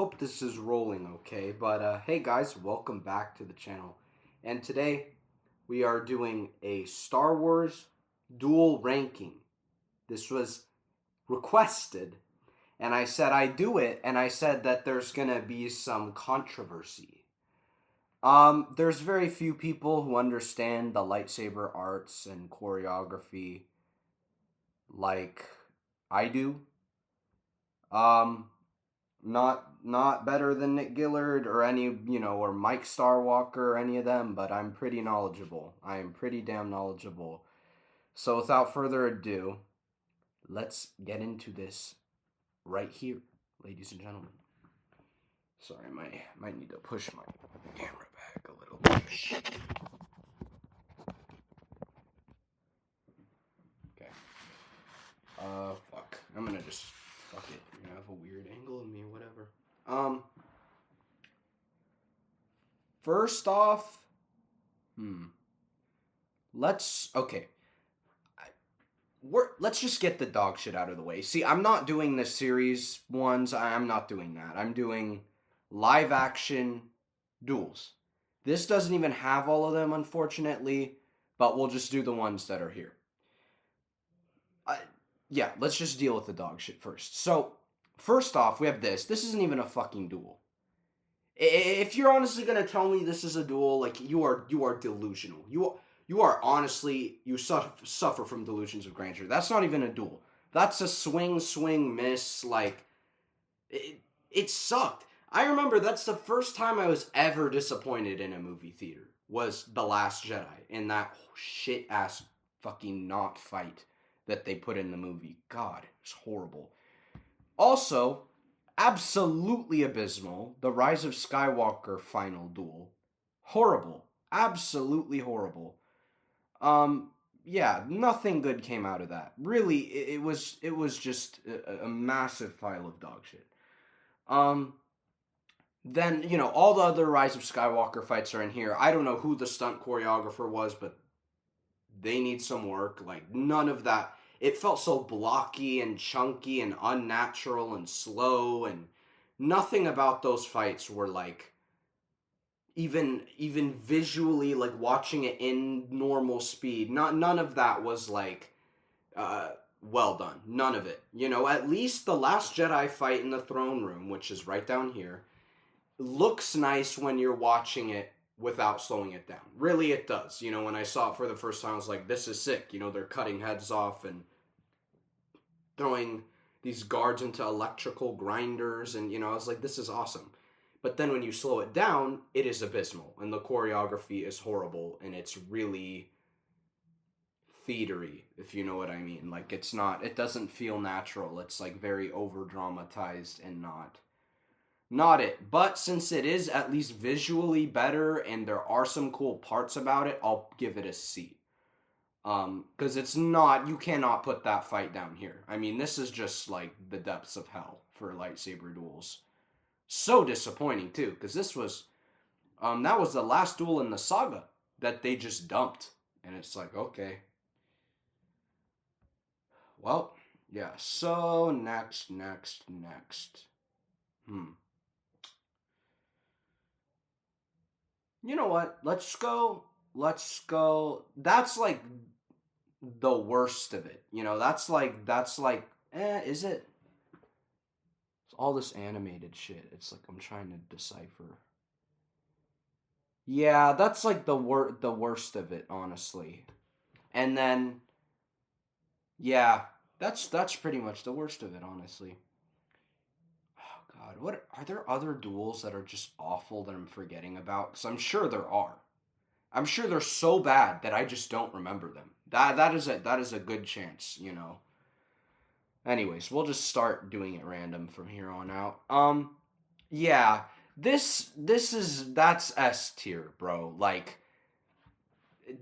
Hope this is rolling okay. But hey guys, welcome back to the channel. And today we are doing a Star Wars duel ranking. This was requested, and I said I do it, and I said that there's gonna be some controversy. There's very few people who understand the lightsaber arts and choreography like I do. Um, not better than Nick Gillard or or Mike Starwalker or any of them, but I'm pretty knowledgeable. I am pretty damn knowledgeable. So without further ado, let's get into this right here, ladies and gentlemen. Sorry, I might need to push my camera back a little bit. Okay. Fuck. I'm gonna just fuck it. You're gonna have a weird angle of me, whatever. First off, okay. Let's just get the dog shit out of the way. See, I'm not doing the series ones. I'm not doing that. I'm doing live action duels. This doesn't even have all of them, unfortunately, but we'll just do the ones that are here. Yeah, let's just deal with the dog shit first. So, first off, we have this. This isn't even a fucking duel. If you're honestly gonna tell me this is a duel, like you are delusional. You are honestly suffer from delusions of grandeur. That's not even a duel. That's a swing miss. Like it sucked. I remember that's the first time I was ever disappointed in a movie theater was The Last Jedi in that shit ass fucking not fight that they put in the movie. God, it's horrible. Also, absolutely abysmal. The Rise of Skywalker final duel. Horrible. Absolutely horrible. Yeah, nothing good came out of that. Really, it was just a massive pile of dog shit. Then, all the other Rise of Skywalker fights are in here. I don't know who the stunt choreographer was, but they need some work. Like, none of that. It felt so blocky and chunky and unnatural and slow, and nothing about those fights were like even visually, like watching it in normal speed. None of that was like well done. None of it. At least the Last Jedi fight in the throne room, which is right down here, looks nice when you're watching it without slowing it down. Really, it does. When I saw it for the first time, I was like, this is sick. They're cutting heads off and throwing these guards into electrical grinders, and I was like, this is awesome. But then when you slow it down, it is abysmal, and the choreography is horrible, and it's really theatery, if you know what I mean. Like, it doesn't feel natural. It's like very over dramatized and not it. But since it is at least visually better and there are some cool parts about it, I'll give it a C. Because you cannot put that fight down here. I mean, this is just like the depths of hell for lightsaber duels. So disappointing too, because that was the last duel in the saga that they just dumped. And it's like, okay. Well, yeah, so next. You know what? Let's go. That's like the worst of it. Is it? It's all this animated shit. It's like I'm trying to decipher. Yeah, that's like the worst of it, honestly. And then yeah, that's pretty much the worst of it, honestly. Oh god, what are there other duels that are just awful that I'm forgetting about? Cuz I'm sure there are. I'm sure they're so bad that I just don't remember them. That is a good chance. Anyways, we'll just start doing it random from here on out. Yeah, that's S tier, bro. Like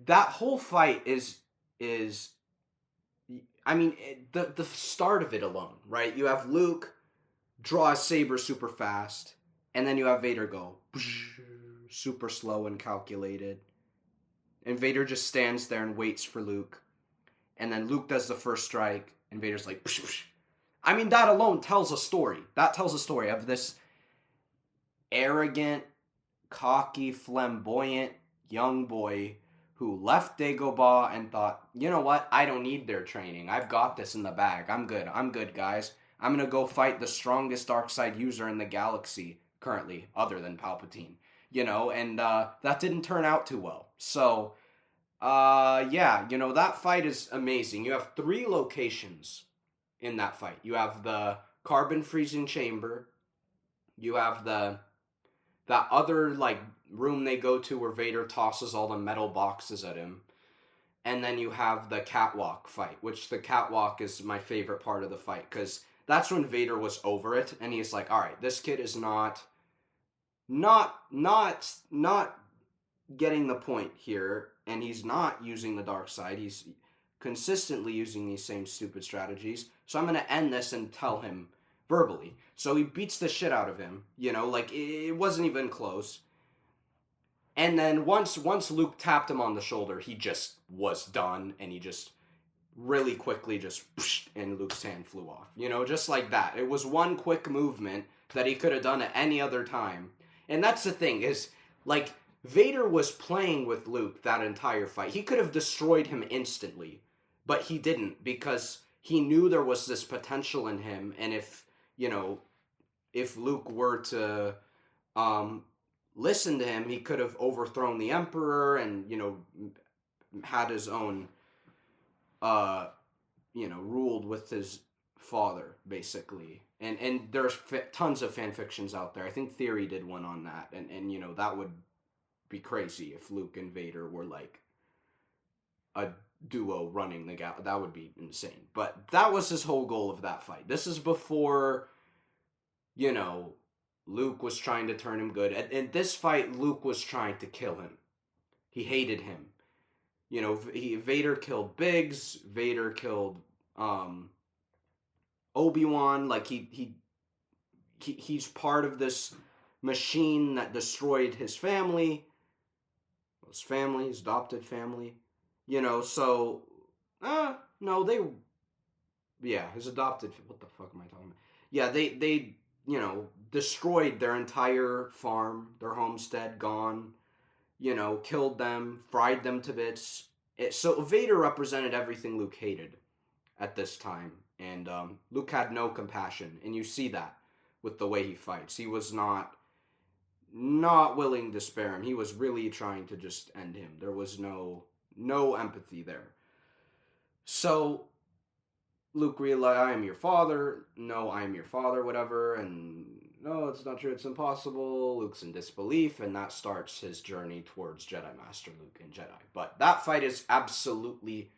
that whole fight is I mean, the start of it alone, right? You have Luke draw a saber super fast, and then you have Vader go super slow and calculated. And Vader just stands there and waits for Luke. And then Luke does the first strike, and Vader's like, psh, psh. I mean, that alone tells a story. That tells a story of this. arrogant, cocky, flamboyant young boy who left Dagobah and thought, you know what? I don't need their training. I've got this in the bag. I'm good. I'm good, guys. I'm going to go fight the strongest dark side user in the galaxy currently, other than Palpatine. And that didn't turn out too well. So, yeah, that fight is amazing. You have 3 locations in that fight. You have the carbon freezing chamber. You have that other like room they go to where Vader tosses all the metal boxes at him. And then you have the catwalk fight, which the catwalk is my favorite part of the fight because that's when Vader was over it and he's like, all right, this kid is not getting the point here, and he's not using the dark side. He's consistently using these same stupid strategies. So I'm going to end this and tell him verbally. So he beats the shit out of him, like it wasn't even close. And then once Luke tapped him on the shoulder, he just was done, and he just really quickly just and Luke's hand flew off. Just like that. It was one quick movement that he could have done at any other time. And that's the thing is, like, Vader was playing with Luke that entire fight. He could have destroyed him instantly, but he didn't because he knew there was this potential in him, and if Luke were to listen to him, he could have overthrown the Emperor and had his own ruled with his father basically. And there's tons of fan fictions out there. I think Theory did one on that, and that would be crazy if Luke and Vader were like a duo running the galaxy. That would be insane. But that was his whole goal of that fight. This is before Luke was trying to turn him good. In this fight, Luke was trying to kill him. He hated him. Vader killed Biggs. Vader killed Obi-Wan. Like he's part of this machine that destroyed his family. His adopted family. So no, his adopted. What the fuck am I talking about? Yeah, they destroyed their entire farm, their homestead, gone, killed them, fried them to bits. So Vader represented everything Luke hated at this time, and Luke had no compassion, and you see that with the way he fights. He was not willing to spare him. He was really trying to just end him. There was no empathy there. So Luke realized, I am your father. No, I am your father, whatever. And no, it's not true. It's impossible. Luke's in disbelief, and that starts his journey towards Jedi Master Luke and Jedi. But that fight is absolutely,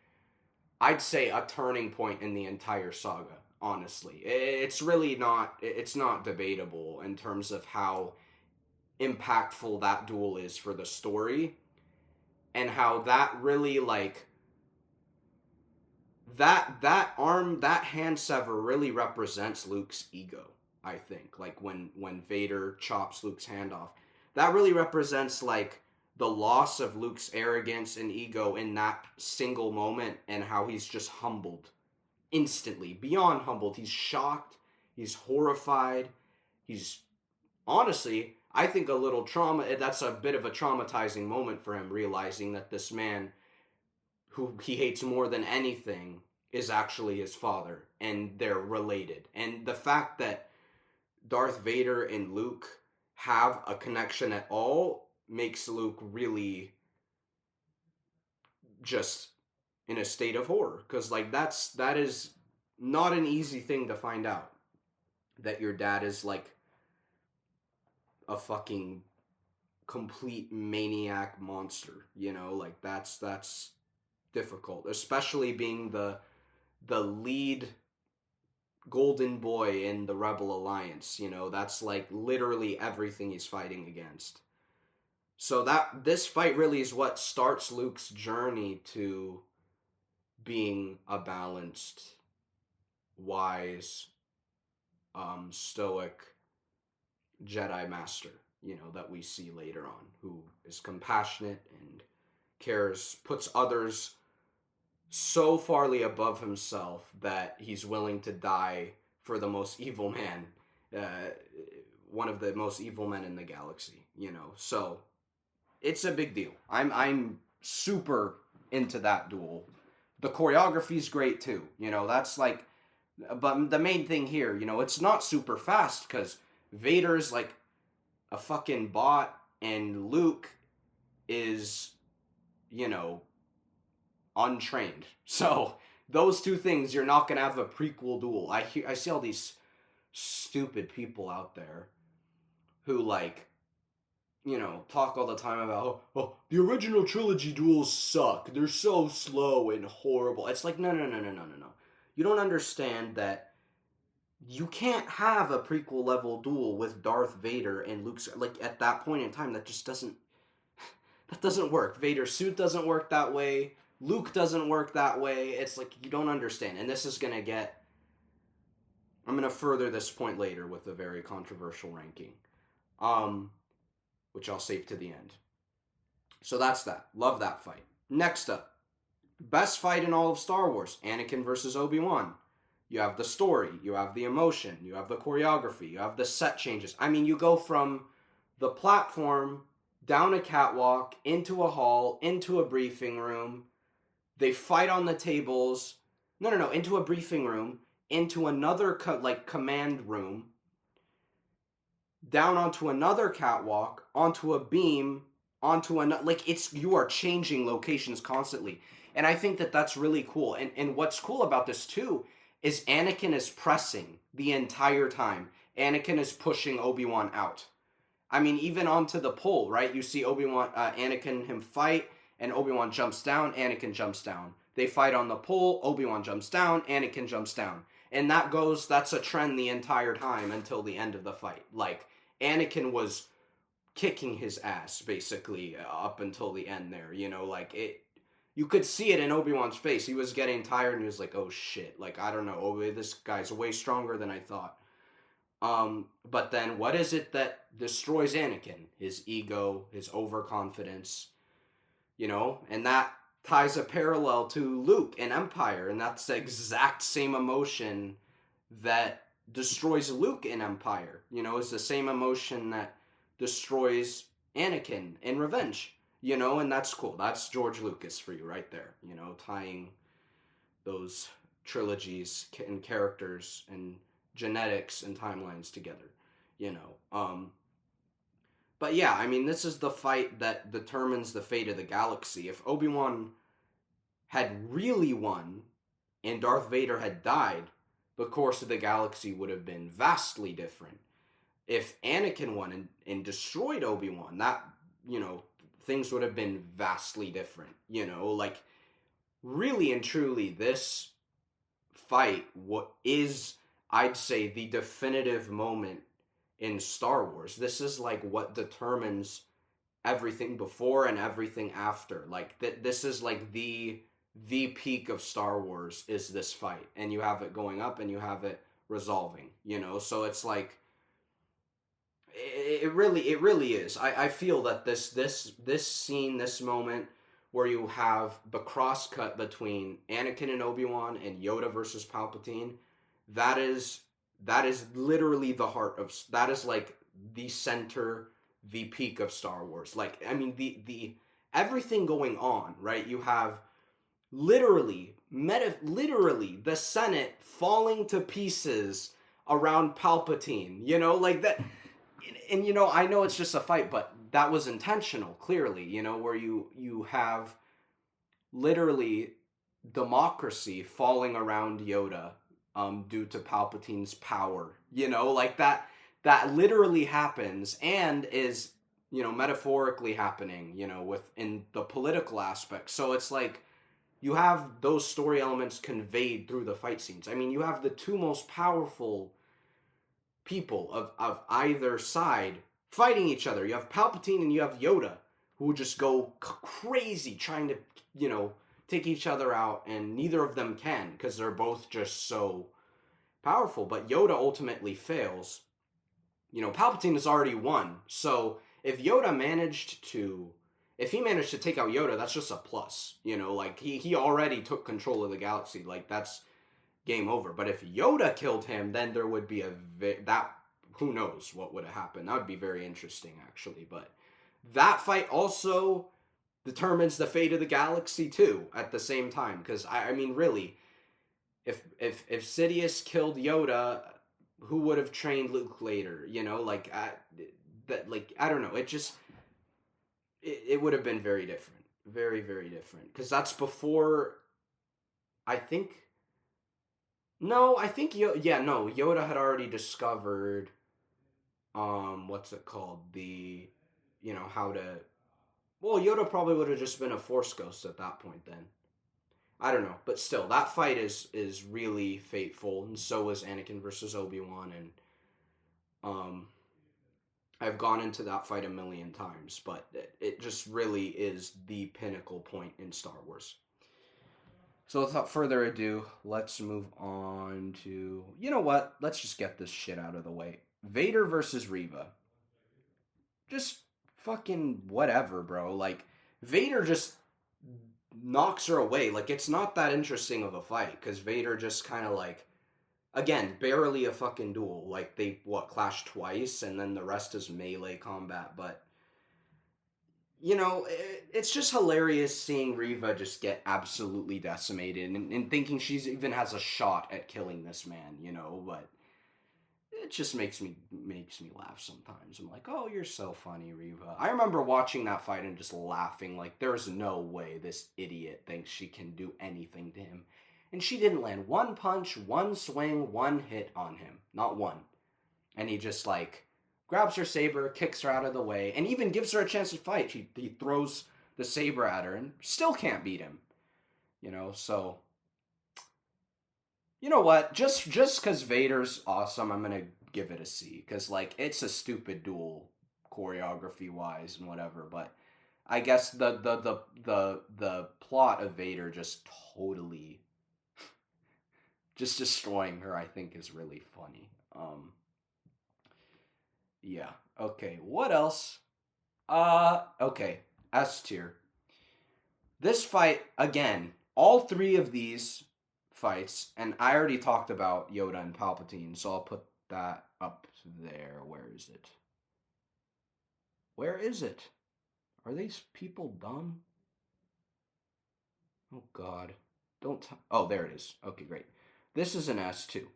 I'd say, a turning point in the entire saga, honestly. It's really not, it's not debatable in terms of how impactful that duel is for the story, and how that really, like, that hand sever really represents Luke's ego, I think. Like when Vader chops Luke's hand off, that really represents like the loss of Luke's arrogance and ego in that single moment, and how he's just humbled instantly, beyond humbled. He's shocked, he's horrified, he's honestly, I think a little trauma. That's a bit of a traumatizing moment for him, realizing that this man who he hates more than anything is actually his father, and they're related. And the fact that Darth Vader and Luke have a connection at all makes Luke really just in a state of horror, because like that is not an easy thing to find out, that your dad is like a fucking complete maniac monster, like that's difficult, especially being the lead golden boy in the Rebel Alliance. That's like literally everything he's fighting against. So this fight really is what starts Luke's journey to being a balanced, wise, stoic Jedi Master, that we see later on, who is compassionate and cares, puts others so farly above himself that he's willing to die for the most evil man. one of the most evil men in the galaxy, you know. So it's a big deal. I'm super into that duel. The choreography's great too. You know, that's like, but the main thing here, you know, it's not super fast because Vader's like a fucking bot and Luke is, you know, untrained. So those two things, you're not gonna have a prequel duel. I see all these stupid people out there who like, you know, talk all the time about, oh, the original trilogy duels suck. They're so slow and horrible. It's like, no. You don't understand that you can't have a prequel level duel with Darth Vader and Luke. Like, at that point in time, that just doesn't, that doesn't work. Vader's suit doesn't work that way. Luke doesn't work that way. It's like, you don't understand. And this is going to get, I'm going to further this point later with a very controversial ranking. Which I'll save to the end. So that's that. Love that fight. Next up, best fight in all of Star Wars, Anakin versus Obi-Wan. You have the story, you have the emotion, you have the choreography, you have the set changes. I mean, you go from the platform down a catwalk, into a hall, into a briefing room. They fight on the tables. No, into a briefing room, into another command room, down onto another catwalk, onto a beam, onto another, like, it's, you are changing locations constantly. And I think that that's really cool. And what's cool about this too is Anakin is pressing the entire time. Anakin is pushing Obi-Wan out. I mean, even onto the pole, right? You see Obi-Wan, Anakin him fight, and Obi-Wan jumps down, Anakin jumps down. They fight on the pole, Obi-Wan jumps down, Anakin jumps down. And that's a trend the entire time until the end of the fight. Like, Anakin was kicking his ass, basically, up until the end there, you know, like, it, you could see it in Obi-Wan's face. He was getting tired, and he was like, oh shit, like, I don't know, this guy's way stronger than I thought. But then what is it that destroys Anakin? His ego, his overconfidence, you know, and that ties a parallel to Luke in Empire, and that's the exact same emotion that destroys Luke in Empire. You know, it's the same emotion that destroys Anakin in Revenge. You know, and that's cool. That's George Lucas for you right there. You know, tying those trilogies and characters and genetics and timelines together. You know, but yeah, I mean, this is the fight that determines the fate of the galaxy. If Obi-Wan had really won and Darth Vader had died, the course of the galaxy would have been vastly different. If Anakin won and destroyed Obi-Wan, that, you know, things would have been vastly different. You know, like, really and truly, this fight, what is, I'd say, the definitive moment in Star Wars. This is like what determines everything before and everything after. Like, this is like the peak of Star Wars is this fight, and you have it going up and you have it resolving, you know. So it's like, it really is. I feel that this scene, this moment where you have the cross cut between Anakin and Obi-Wan and Yoda versus Palpatine, that is literally the heart of, that is like the center, the peak of Star Wars. Like, I mean, the everything going on, right? You have literally the Senate falling to pieces around Palpatine, you know, like that. And you know, I know it's just a fight, but that was intentional, clearly, you know, where you have literally democracy falling around Yoda due to Palpatine's power, you know, like that literally happens and is, you know, metaphorically happening, you know, within the political aspect. So it's like, you have those story elements conveyed through the fight scenes. I mean, you have the two most powerful people of either side fighting each other. You have Palpatine and you have Yoda, who just go crazy trying to, you know, take each other out, and neither of them can because they're both just so powerful. But Yoda ultimately fails. You know, Palpatine has already won. So if he managed to take out Yoda, that's just a plus. You know, like, he already took control of the galaxy. Like, that's game over. But if Yoda killed him, then there would be that who knows what would have happened. That would be very interesting, actually. But that fight also determines the fate of the galaxy too. At the same time, because I mean, really, if Sidious killed Yoda, who would have trained Luke later? You know, like I don't know. It would have been very different, very very different. Because that's before. I think no, I think yeah, no, Yoda had already discovered what's it called? How to well, Yoda probably would have just been a force ghost at that point then. I don't know, but still that fight is really fateful, and so is Anakin versus Obi-Wan, and um I've gone into that fight a million times, but it just really is the pinnacle point in Star Wars. So without further ado, let's move on to, you know what? Let's just get this shit out of the way. Vader versus Reva. Just fucking whatever, bro. Like, Vader just knocks her away. Like, it's not that interesting of a fight, because Vader just kind of like, again, barely a fucking duel. Like, they, clash twice, and then the rest is melee combat, but it's just hilarious seeing Reva just get absolutely decimated and thinking she's even has a shot at killing this man, but it just makes me laugh sometimes. I'm like, oh, you're so funny, Reva. I remember watching that fight and just laughing, like, there's no way this idiot thinks she can do anything to him. And she didn't land one punch, one swing, one hit on him. Not one. And he just, like, grabs her saber, kicks her out of the way, and even gives her a chance to fight. He throws the saber at her and still can't beat him. So you know what? Just because Vader's awesome, I'm gonna give it a C. Because like it's a stupid duel, choreography wise and whatever. But I guess the plot of Vader just totally just destroying her, I think, is really funny. Yeah. Okay. What else? Okay. S tier. This fight again. All three of these fights, and I already talked about Yoda and Palpatine, so I'll put that up there. Where is it? Where is it? Are these people dumb? Oh God! Don't. Oh, there it is. Okay, great. This is an S too.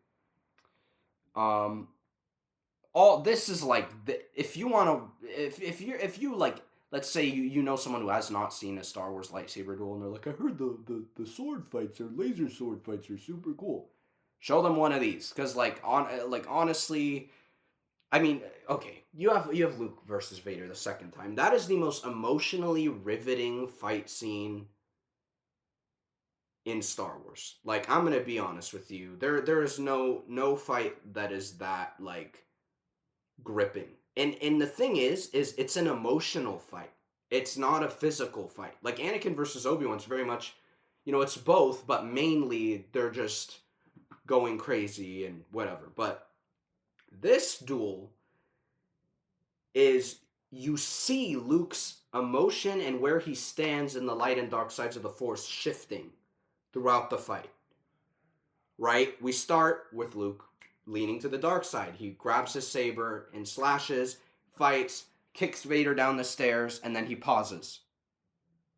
Um, all this is like if you want to if you like, let's say you know someone who has not seen a Star Wars lightsaber duel and they're like, I heard the sword fights or laser sword fights are super cool. Show them one of these, because like honestly, I mean, okay, you have Luke versus Vader the second time. That is the most emotionally riveting fight scene in Star Wars. Like, I'm gonna be honest with you, there is no fight that is that like gripping. And the thing is it's an emotional fight. It's not a physical fight. Like Anakin versus Obi-Wan's very much, it's both, but mainly they're just going crazy and whatever. But this duel is, you see Luke's emotion and where he stands in the light and dark sides of the Force shifting throughout the fight. Right? We start with Luke leaning to the dark side. He grabs his saber and slashes, fights, kicks Vader down the stairs, and then he pauses.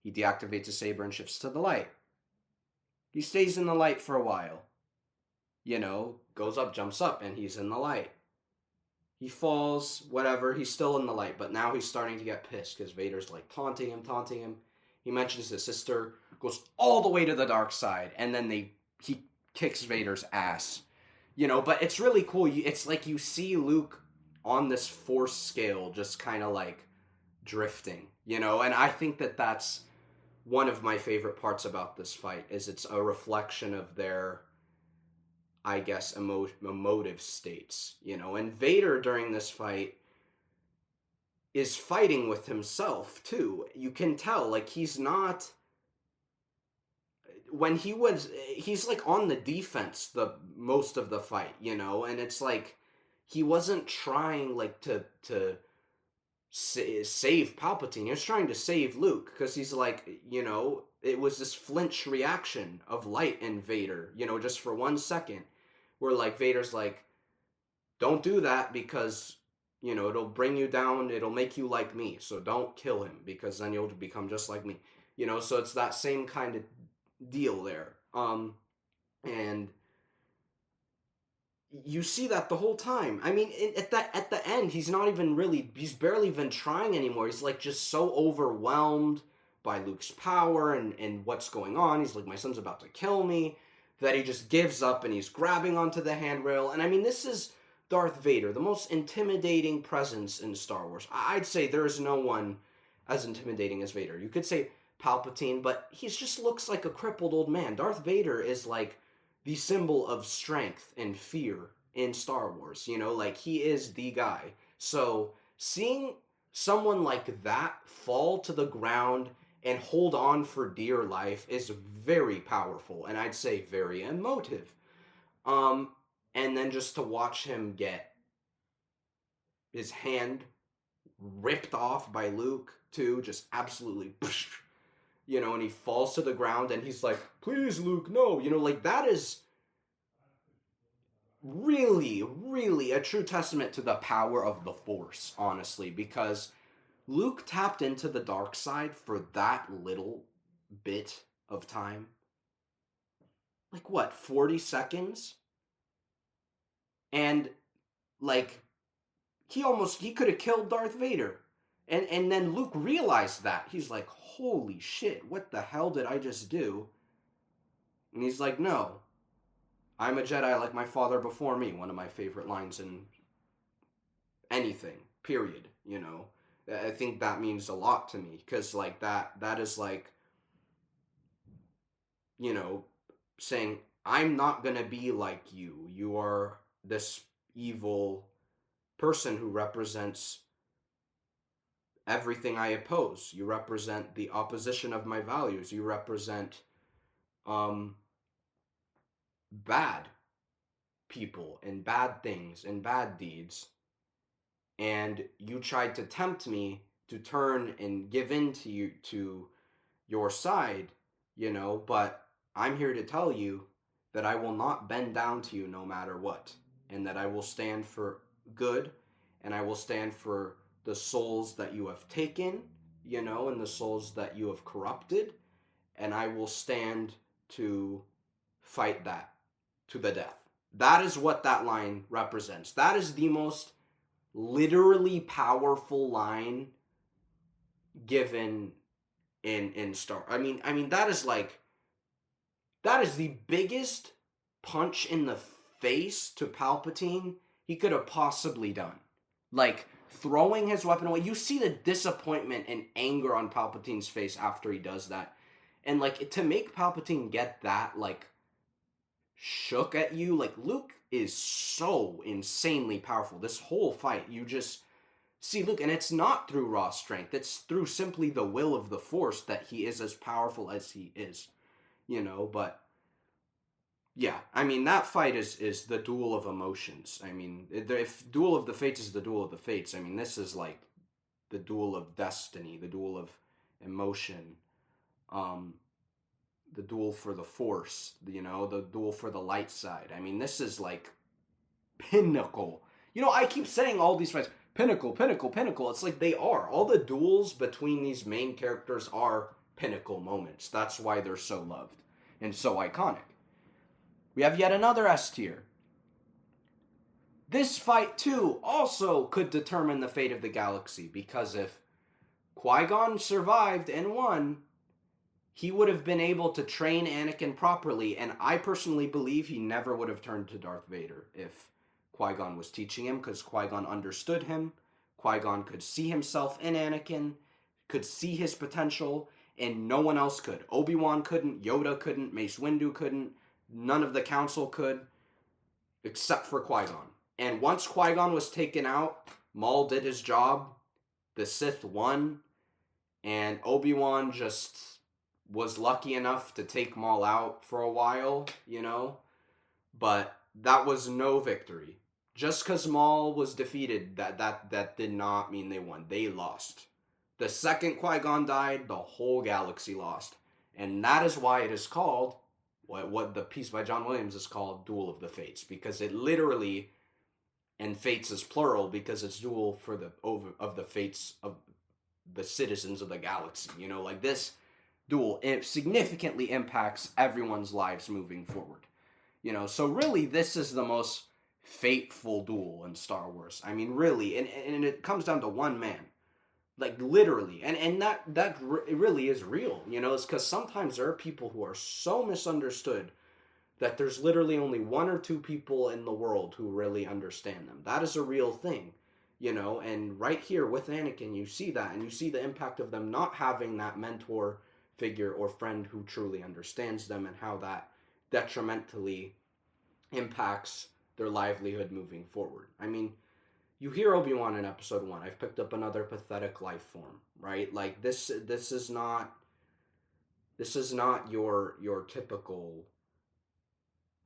He deactivates his saber and shifts to the light. He stays in the light for a while. Goes up, jumps up, and he's in the light. He falls, whatever, he's still in the light, but now he's starting to get pissed because Vader's like taunting him. He mentions his sister, goes all the way to the dark side, and then he kicks Vader's ass. But it's really cool. It's like you see Luke on this Force scale just kind of like drifting, and I think that that's one of my favorite parts about this fight, is it's a reflection of their, I guess, emotive states, and Vader during this fight is fighting with himself too. You can tell, like, he's not, when he's like on the defense the most of the fight, and it's like he wasn't trying like to save Palpatine. He was trying to save Luke, because he's like, it was this flinch reaction of light in Vader, just for 1 second, where like Vader's like, don't do that because, it'll bring you down. It'll make you like me. So don't kill him because then you'll become just like me. So it's that same kind of deal there. And you see that the whole time. I mean, at the end, he's barely even trying anymore. He's like just so overwhelmed by Luke's power and what's going on. He's like, my son's about to kill me, that he just gives up and he's grabbing onto the handrail. And I mean, this is Darth Vader, the most intimidating presence in Star Wars. I'd say there is no one as intimidating as Vader. You could say Palpatine, but he just looks like a crippled old man. Darth Vader is like the symbol of strength and fear in Star Wars. Like he is the guy. So seeing someone like that fall to the ground and hold on for dear life is very powerful and I'd say very emotive. And then just to watch him get his hand ripped off by Luke too, just absolutely, and he falls to the ground and he's like, please, Luke, no, like that is really, really a true testament to the power of the Force, honestly, because Luke tapped into the dark side for that little bit of time. Like what, 40 seconds? And like he could have killed Darth Vader. And then Luke realized that. He's like, holy shit, what the hell did I just do? And he's like, no, I'm a Jedi like my father before me. One of my favorite lines in anything, period. I think that means a lot to me because like that is like, you know, saying I'm not gonna be like you. You are this evil person who represents everything I oppose. You represent the opposition of my values. You represent um bad people and bad things and bad deeds. And you tried to tempt me to turn and give in to your side, but I'm here to tell you that I will not bend down to you no matter what, and that I will stand for good, and I will stand for the souls that you have taken, and the souls that you have corrupted, and I will stand to fight that to the death. That is what that line represents. That is the most literally powerful line given in Star. I mean that is the biggest punch in the face to Palpatine he could have possibly done. Like throwing his weapon away. You see the disappointment and anger on Palpatine's face after he does that. And like to make Palpatine get that like shook at you, like Luke is so insanely powerful. This whole fight, you just see Luke, and it's not through raw strength. It's through simply the will of the Force that he is as powerful as he is, But yeah, I mean that fight is the duel of emotions. I mean, if Duel of the Fates is the Duel of the Fates, I mean this is like the duel of destiny, the duel of emotion, um, the duel for the Force, the duel for the light side. I mean, this is like pinnacle. I keep saying all these fights, pinnacle, pinnacle, pinnacle. It's like they are. All the duels between these main characters are pinnacle moments. That's why they're so loved and so iconic. We have yet another S tier. This fight, too, also could determine the fate of the galaxy, because if Qui-Gon survived and won, he would have been able to train Anakin properly, and I personally believe he never would have turned to Darth Vader if Qui-Gon was teaching him, because Qui-Gon understood him. Qui-Gon could see himself in Anakin, could see his potential, and no one else could. Obi-Wan couldn't, Yoda couldn't, Mace Windu couldn't, none of the Council could, except for Qui-Gon. And once Qui-Gon was taken out, Maul did his job, the Sith won, and Obi-Wan just was lucky enough to take Maul out for a while, but that was no victory. Just because Maul was defeated, that did not mean they won. They lost. The second Qui-Gon died, the whole galaxy lost. And that is why it is called, what the piece by John Williams is called, Duel of the Fates, because it literally and fates is plural because it's duel for the over of the fates of the citizens of the galaxy. You know, like this duel, it significantly impacts everyone's lives moving forward. You know, so really, this is the most fateful duel in Star Wars. I mean, really, and it comes down to one man, like literally, and that it really is real. You know, it's because sometimes there are people who are so misunderstood that there's literally only one or two people in the world who really understand them. That is a real thing, you know, and right here with Anakin, you see that, and you see the impact of them not having that mentor figure or friend who truly understands them, and how that detrimentally impacts their livelihood moving forward. I mean, you hear Obi-Wan in episode 1, I've picked up another pathetic life form, right? Like this is not your typical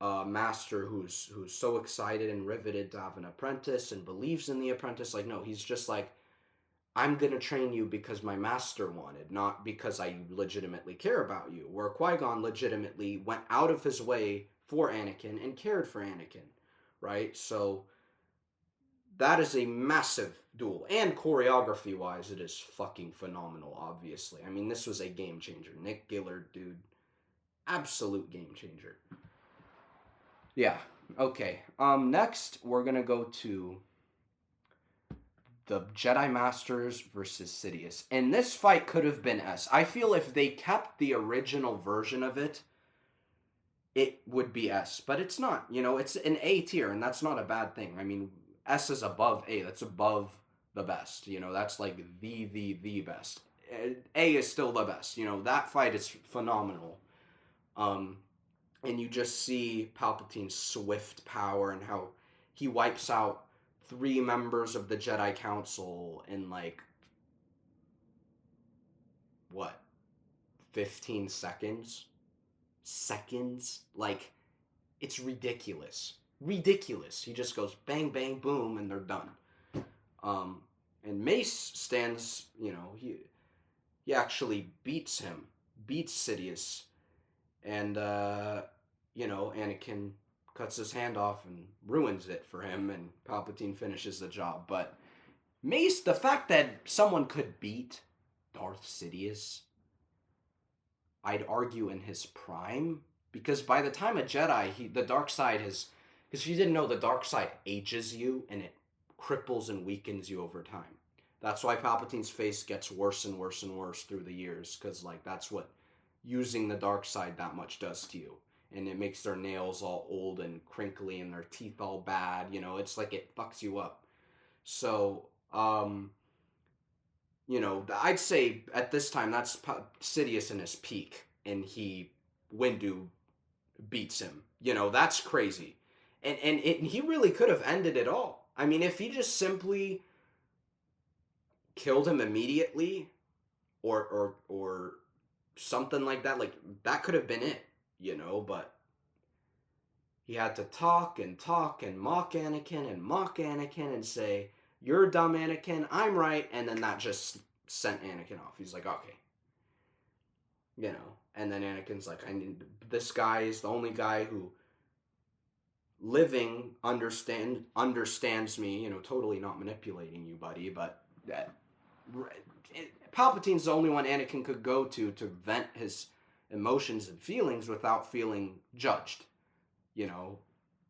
master who's so excited and riveted to have an apprentice and believes in the apprentice. Like, no, he's just like, I'm gonna train you because my master wanted, not because I legitimately care about you. Where Qui-Gon legitimately went out of his way for Anakin and cared for Anakin, right? So that is a massive duel, and choreography wise, it is fucking phenomenal. Obviously, I mean, this was a game changer. Nick Gillard, dude, absolute game changer. Yeah. Okay. Next we're gonna go to the Jedi Masters versus Sidious, and this fight could have been S. I feel if they kept the original version of it, it would be S, but it's not. You know, it's an A tier, and that's not a bad thing. I mean, S is above A. That's above the best. You know, that's like the best. A is still the best. You know, that fight is phenomenal. Um, and you just see Palpatine's swift power and how he wipes out 3 members of the Jedi Council in like what, 15 seconds? Seconds? Like, it's ridiculous. Ridiculous. He just goes bang, bang, boom, and they're done. And Mace stands, you know, he actually beats Sidious, and you know, Anakin cuts his hand off and ruins it for him, and Palpatine finishes the job. But Mace, the fact that someone could beat Darth Sidious, I'd argue in his prime, because by the time a Jedi, the dark side has, because if you didn't know, the dark side ages you and it cripples and weakens you over time. That's why Palpatine's face gets worse and worse and worse through the years, because like that's what using the dark side that much does to you, and it makes their nails all old and crinkly and their teeth all bad. You know, it's like it fucks you up. So, you know, I'd say at this time that's Sidious in his peak, and Windu beats him. You know, that's crazy, and he really could have ended it all. I mean, if he just simply killed him immediately, or something like that could have been it. You know, but he had to talk and talk and mock Anakin and say, "You're dumb, Anakin. I'm right," and then that just sent Anakin off. He's like, "Okay." You know, and then Anakin's like, "I need this guy is the only guy who living understands me. You know, totally not manipulating you, buddy." But that Palpatine's the only one Anakin could go to vent his emotions and feelings without feeling judged. You know,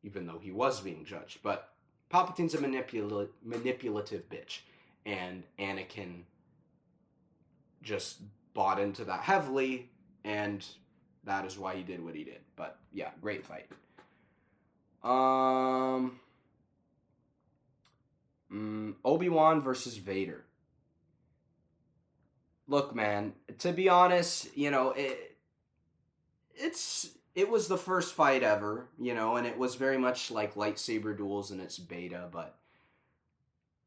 even though he was being judged. But Palpatine's a manipulative bitch, and Anakin just bought into that heavily, and that is why he did what he did. But yeah, great fight. Obi-Wan versus Vader. Look, man, to be honest, you know, it was the first fight ever, you know, and it was very much like lightsaber duels in its beta, but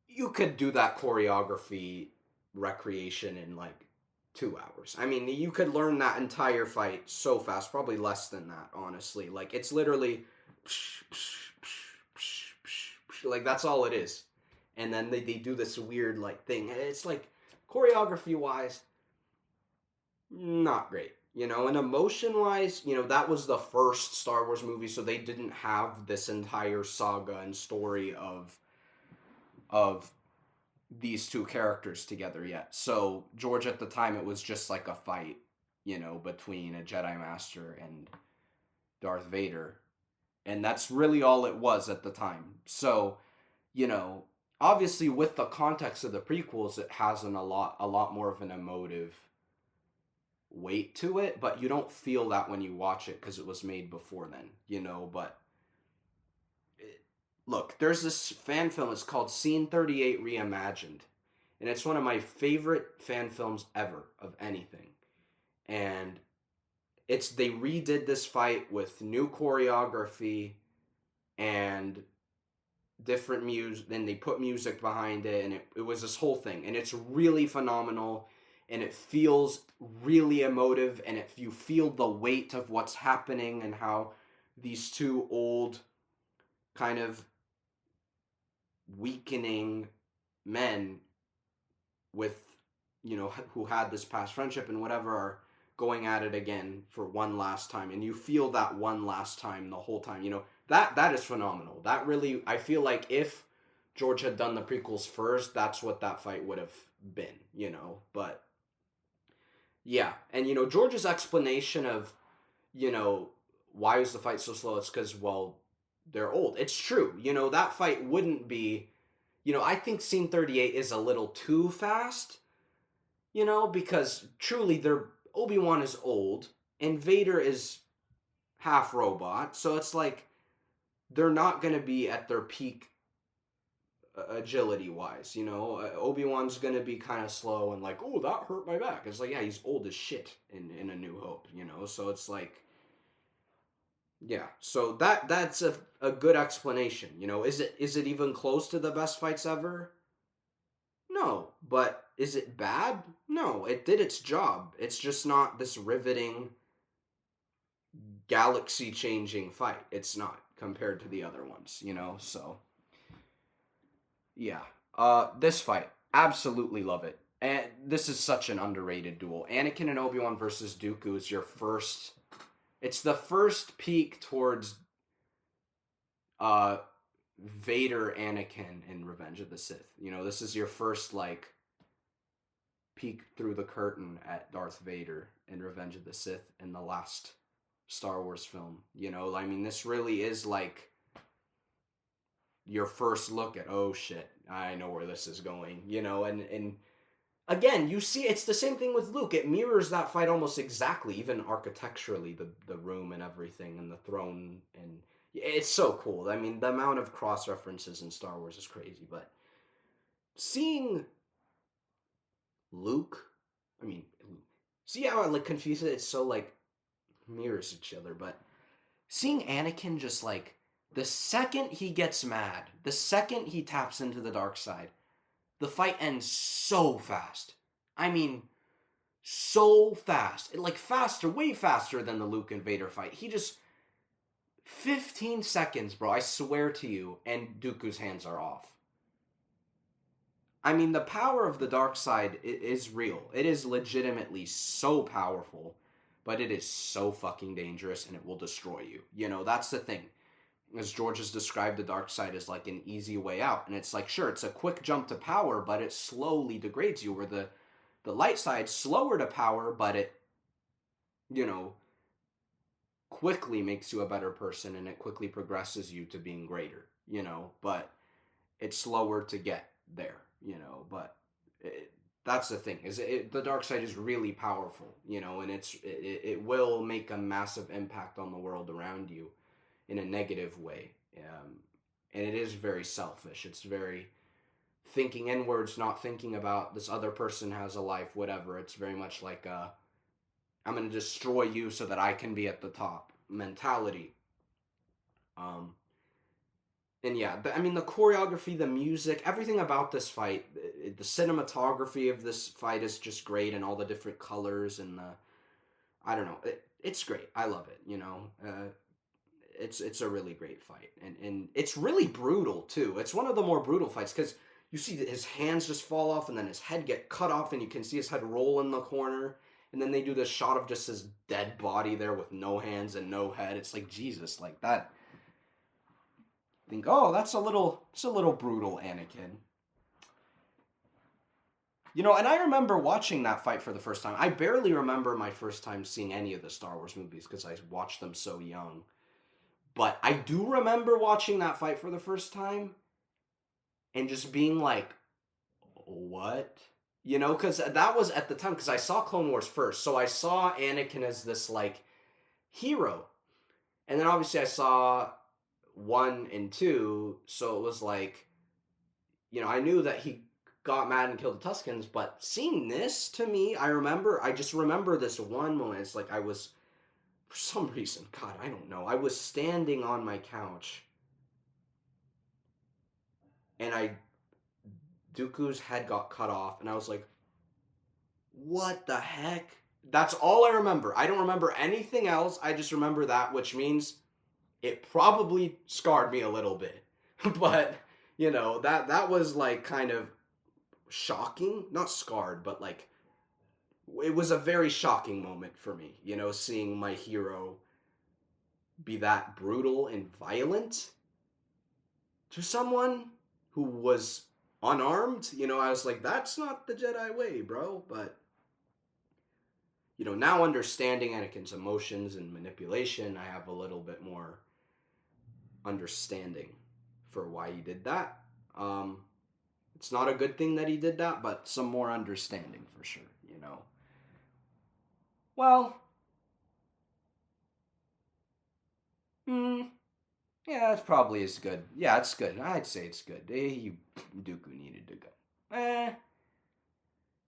you could do that choreography recreation in like 2 hours. I mean, you could learn that entire fight so fast, probably less than that, honestly. Like, it's literally like that's all it is. And then they do this weird like thing. It's like choreography wise, not great. You know, and emotion wise, you know, that was the first Star Wars movie, so they didn't have this entire saga and story of of these two characters together yet. So George at the time, it was just like a fight, between a Jedi Master and Darth Vader, and that's really all it was at the time. So, you know, obviously with the context of the prequels, it has a lot more of an emotive weight to it, but you don't feel that when you watch it because it was made before then. But look, there's this fan film. It's called Scene 38 Reimagined, and it's one of my favorite fan films ever of anything. And they redid this fight with new choreography and different music. Then they put music behind it, and it was this whole thing, and it's really phenomenal, and it feels really emotive, and you feel the weight of what's happening and how these two old kind of weakening men with who had this past friendship and whatever are going at it again for one last time, and you feel that one last time the whole time. That is phenomenal. That really, I feel like if George had done the prequels first, that's what that fight would have been. But yeah, and George's explanation of why is the fight so slow, it's because, well, they're old. It's true. That fight wouldn't be, I think Scene 38 is a little too fast, because truly Obi-Wan is old and Vader is half robot, so it's like they're not going to be at their peak agility wise. Obi-Wan's going to be kind of slow and like, oh, that hurt my back. It's like, yeah, he's old as shit in A New Hope, so it's like, yeah, so that's a good explanation. Is it even close to the best fights ever? No, but is it bad? No, it did its job. It's just not this riveting, galaxy-changing fight. It's not compared to the other ones. So yeah, this fight, absolutely love it. And this is such an underrated duel. Anakin and Obi-Wan versus Dooku is your first. It's the first peek towards uh Vader Anakin in Revenge of the Sith. This is your first like peek through the curtain at Darth Vader in Revenge of the Sith in the last Star Wars film. I mean, this really is like your first look at, oh shit, I know where this is going. And again, you see it's the same thing with Luke. It mirrors that fight almost exactly, even architecturally, the room and everything and the throne, and it's so cool. I mean, the amount of cross references in Star Wars is crazy, but seeing Luke, I mean, see how I like confuse it? It's so like mirrors each other, but seeing Anakin just like the second he gets mad, the second he taps into the dark side, the fight ends so fast. I mean, so fast. Like faster, way faster than the Luke and Vader fight. He just 15 seconds, bro, I swear to you, and Dooku's hands are off. I mean, the power of the dark side is real. It is legitimately so powerful, but it is so fucking dangerous and it will destroy you. That's the thing. As George has described, the dark side is like an easy way out. And it's like, sure, it's a quick jump to power, but it slowly degrades you. Where the light side's slower to power, but it, you know, quickly makes you a better person and it quickly progresses you to being greater. But it's slower to get there. But that's the thing, is the dark side is really powerful, and it will make a massive impact on the world around you in a negative way. And it is very selfish. It's very thinking inwards, not thinking about this other person has a life, whatever. It's very much like I'm going to destroy you so that I can be at the top mentality. And yeah, I mean, the choreography, the music, everything about this fight, the cinematography of this fight is just great, and all the different colors and I don't know, it's great. I love it. It's a really great fight, and it's really brutal too. It's one of the more brutal fights because you see that his hands just fall off, and then his head get cut off, and you can see his head roll in the corner, and then they do this shot of just his dead body there with no hands and no head. It's like, Jesus, like that. Think, oh, it's a little brutal, Anakin. And I remember watching that fight for the first time. I barely remember my first time seeing any of the Star Wars movies because I watched them so young. But I do remember watching that fight for the first time and just being like, what? Because that was at the time, because I saw Clone Wars first. So I saw Anakin as this, like, hero. And then obviously I saw 1 and 2. So it was like, I knew that he got mad and killed the Tuscans. But seeing this, to me, I just remember this one moment. It's like I was, for some reason, God, I don't know. I was standing on my couch. And Dooku's head got cut off. And I was like, what the heck? That's all I remember. I don't remember anything else. I just remember that, which means it probably scarred me a little bit. But, that was like kind of shocking. Not scarred, but like it was a very shocking moment for me, seeing my hero be that brutal and violent to someone who was unarmed. I was like, that's not the Jedi way, bro. But now understanding Anakin's emotions and manipulation, I have a little bit more understanding for why he did that. It's not a good thing that he did that, but some more understanding for sure, Well, yeah, it's probably as good. Yeah, it's good. I'd say it's good. Dooku needed to go.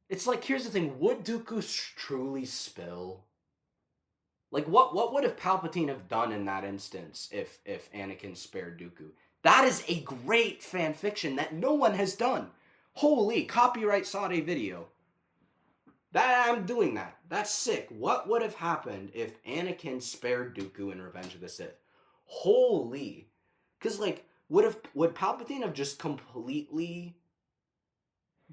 It's like, here's the thing. Would Dooku truly spill? Like, what would have Palpatine have done in that instance if Anakin spared Dooku? That is a great fan fiction that no one has done. Holy, copyright Sade video. I'm doing that. That's sick. What would have happened if Anakin spared Dooku in Revenge of the Sith? Holy. Because, like, would Palpatine have just completely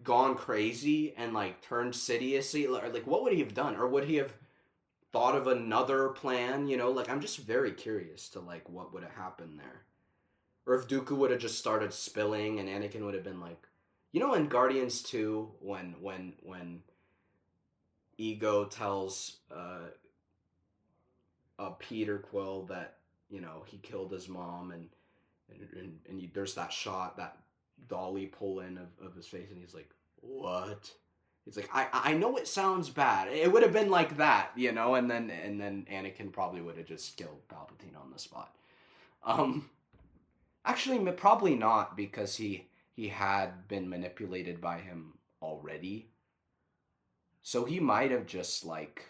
gone crazy and, like, turned Sidiously? Or, like, what would he have done? Or would he have thought of another plan? Like, I'm just very curious to, like, what would have happened there. Or if Dooku would have just started spilling and Anakin would have been like, in Guardians 2, when Ego tells Peter Quill that, he killed his mom, and there's that shot, that dolly pull in of his face, and he's like, what? He's like, I know it sounds bad. It would have been like that, and then Anakin probably would have just killed Palpatine on the spot. Actually, probably not, because he had been manipulated by him already. So he might have just, like,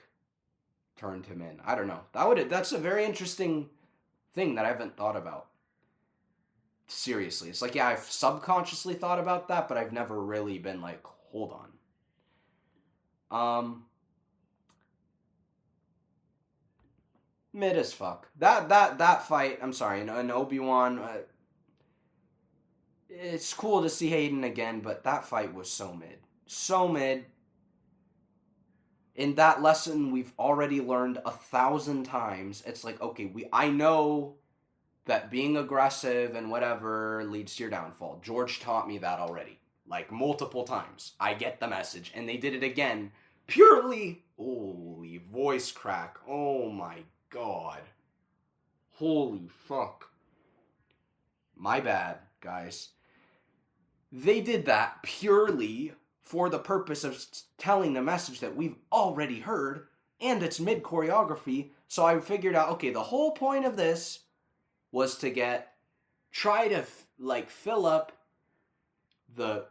turned him in. I don't know. That's a very interesting thing that I haven't thought about. Seriously. It's like, yeah, I've subconsciously thought about that, but I've never really been like, hold on. Mid as fuck. That fight, I'm sorry, in Obi-Wan, it's cool to see Hayden again, but that fight was so mid. So mid. In that lesson we've already learned 1,000 times. It's like, okay, I know that being aggressive and whatever leads to your downfall. George taught me that already, like, multiple times. I get the message, and they did it again. Purely, holy voice crack. Oh my god. Holy fuck. My bad, guys. They did that purely for the purpose of telling the message that we've already heard, and it's mid-choreography, so I figured out, okay, the whole point of this was to try to fill up the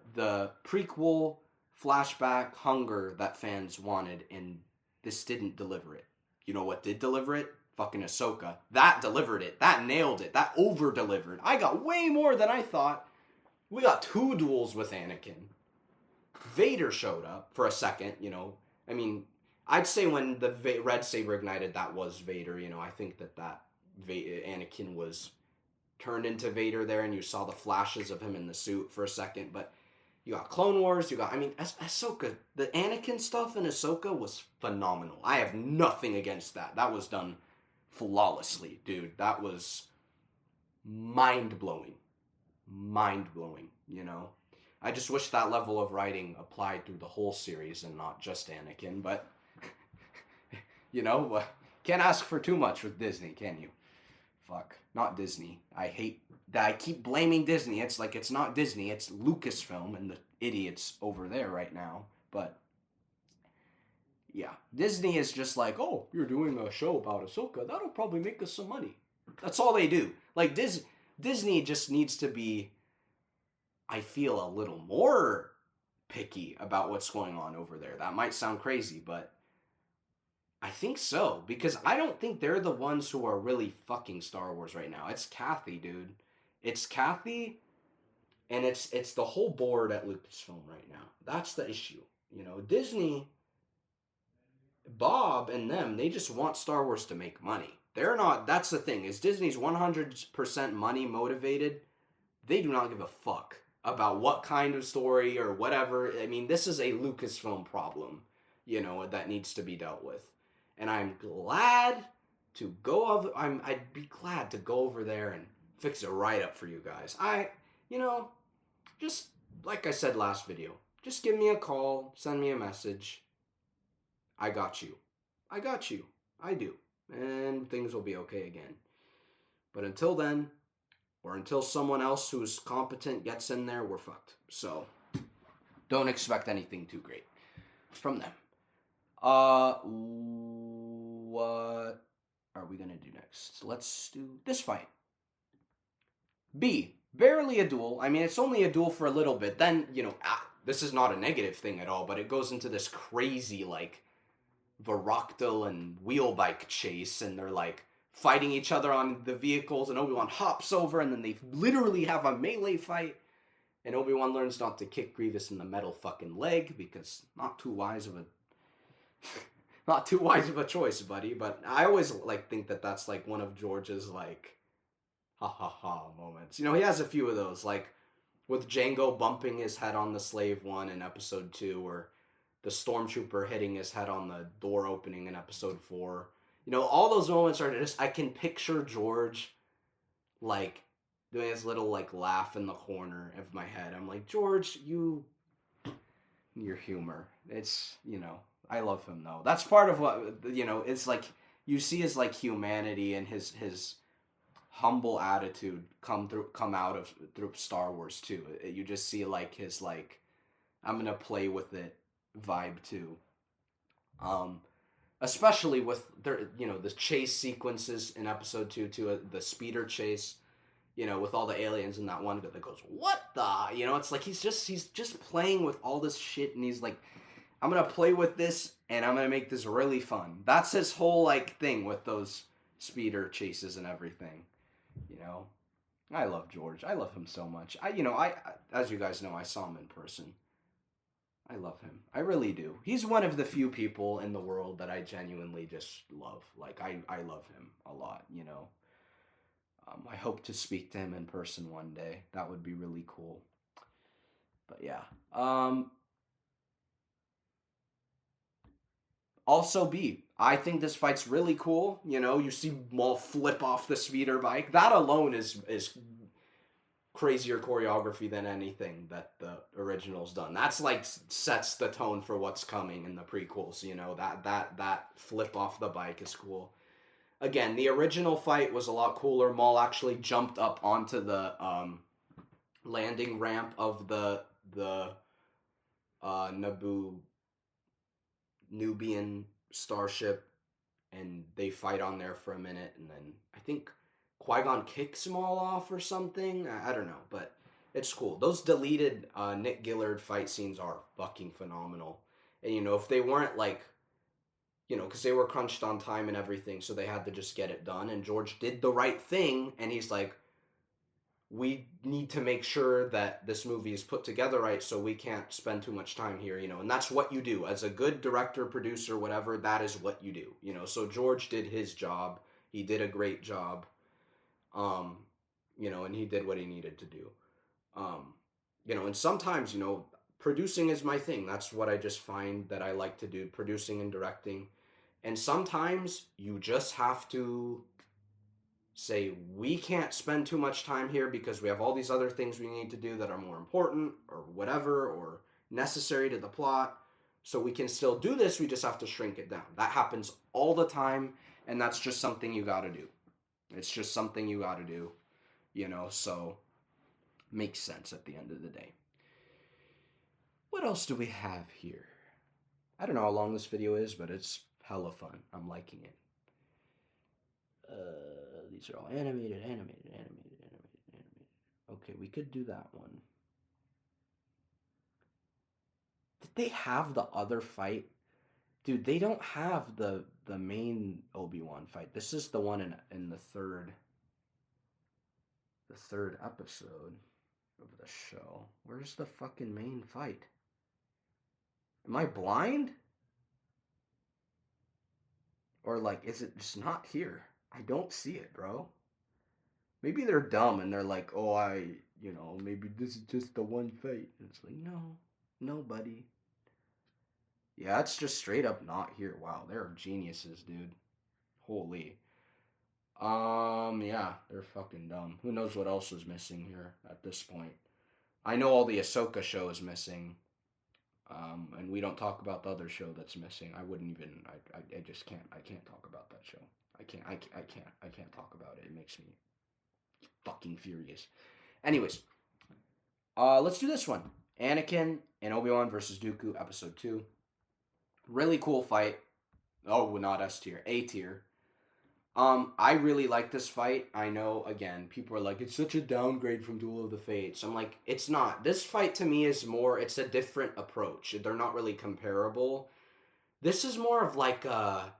prequel flashback hunger that fans wanted, and this didn't deliver it. You know what did deliver it? Fucking Ahsoka. That delivered it. That nailed it. That over-delivered. I got way more than I thought. We got 2 duels with Anakin. Vader showed up for a second, I mean, I'd say when the red saber ignited, that was Vader, I think that Anakin was turned into Vader there, and you saw the flashes of him in the suit for a second. But you got Clone Wars, Ahsoka. The Anakin stuff in Ahsoka was phenomenal. I have nothing against that. That was done flawlessly, dude. That was mind-blowing. Mind-blowing, I just wish that level of writing applied through the whole series and not just Anakin. But you know, can't ask for too much with Disney, can you? Fuck, not Disney. I hate that I keep blaming Disney. It's like it's not Disney, it's Lucasfilm and the idiots over there right now. But yeah, Disney is just like, oh, you're doing a show about Ahsoka. That'll probably make us some money. That's all they do. Like Disney just needs to be, I feel, a little more picky about what's going on over there. That might sound crazy, but I think so because I don't think they're the ones who are really fucking Star Wars right now. It's Kathy, dude. It's Kathy, and it's the whole board at Lucasfilm right now. That's the issue. You know, Disney, Bob, and them, they just want Star Wars to make money. They're not. That's the thing. Is Disney's 100% money motivated? They do not give a fuck about what kind of story or whatever. I mean, this is a Lucasfilm problem, you know, that needs to be dealt with. And I'm glad to go over. I'd be glad to go over there and fix it right up for you guys. You know, just like I said last video, just give me a call, send me a message. I got you. I got you. I do. And things will be okay again. But until then, or until someone else who's competent gets in there, we're fucked. So, don't expect anything too great from them. What are we gonna do next? Let's do this fight. B, barely a duel. I mean, it's only a duel for a little bit. Then, you know, this is not a negative thing at all, but it goes into this crazy, like, Varocto and wheel bike chase, and they're, like, fighting each other on the vehicles, and Obi-Wan hops over, and then they literally have a melee fight, and Obi-Wan learns not to kick Grievous in the metal fucking leg, because not too wise of a choice, buddy. But I always like think that that's like one of George's like ha ha ha moments. You know, he has a few of those, like with Django bumping his head on the slave one in episode 2, or the stormtrooper hitting his head on the door opening in episode 4. You know, all those moments are just, I can picture George like doing his little like laugh in the corner of my head. I'm like, George, your humor. It's, you know, I love him though. That's part of what, you know, it's like you see his like humanity and his humble attitude come out through Star Wars too. You just see like his like I'm gonna play with it vibe too. Especially with their, you know, the chase sequences in episode 2 too, the speeder chase, you know, with all the aliens in that one that goes, what the, you know, it's like he's just playing with all this shit, and he's like, I'm gonna play with this and I'm gonna make this really fun. That's his whole like thing with those speeder chases and everything, you know. I love George. I love him so much. I as you guys know, I saw him in person. I love him. I really do. He's one of the few people in the world that I genuinely just love. Like, I love him a lot, you know. I hope to speak to him in person one day. That would be really cool. But yeah. Also B, I think this fight's really cool. You know, you see Maul flip off the speeder bike. That alone is crazier choreography than anything that the original's done. That's like sets the tone for what's coming in the prequels, you know. That flip off the bike is cool. Again, the original fight was a lot cooler. Maul actually jumped up onto the landing ramp of the Nubian starship, and they fight on there for a minute, and then I think Qui-Gon kicks Maul off or something. I don't know, but it's cool. Those deleted Nick Gillard fight scenes are fucking phenomenal. And, you know, if they weren't like, you know, because they were crunched on time and everything, so they had to just get it done. And George did the right thing, and he's like, we need to make sure that this movie is put together right, so we can't spend too much time here, you know. And that's what you do. As a good director, producer, whatever, that is what you do, you know. So George did his job. He did a great job. You know, and he did what he needed to do. You know, and sometimes, you know, producing is my thing. That's what I just find that I like to do, producing and directing. And sometimes you just have to say we can't spend too much time here because we have all these other things we need to do that are more important or whatever or necessary to the plot. So we can still do this, we just have to shrink it down. That happens all the time, and that's just something you got to do. It's just something you got to do, so makes sense at the end of the day. What else do we have here? I don't know how long this video is, but it's hella fun. I'm liking it. These are all animated. Okay, we could do that one. Did they have the other fight? Dude, they don't have the main Obi-Wan fight. This is the one in the third episode of the show. Where's the fucking main fight? Am I blind? Or like, is it just not here? I don't see it, bro. Maybe they're dumb and they're like, oh, maybe this is just the one fight. And it's like, no, buddy. Yeah, it's just straight up not here. Wow, they're geniuses, dude. Holy. Yeah, they're fucking dumb. Who knows what else is missing here at this point? I know all the Ahsoka show is missing. And we don't talk about the other show that's missing. I wouldn't even. I just can't. I can't talk about that show. I can't talk about it. It makes me fucking furious. Anyways, let's do this one. Anakin and Obi-Wan versus Dooku, episode 2. Really cool fight. Oh, not S tier, A tier. I really like this fight. I know, again, people are like, it's such a downgrade from Duel of the Fates. I'm like, it's not. This fight to me is more, it's a different approach. They're not really comparable. This is more of like a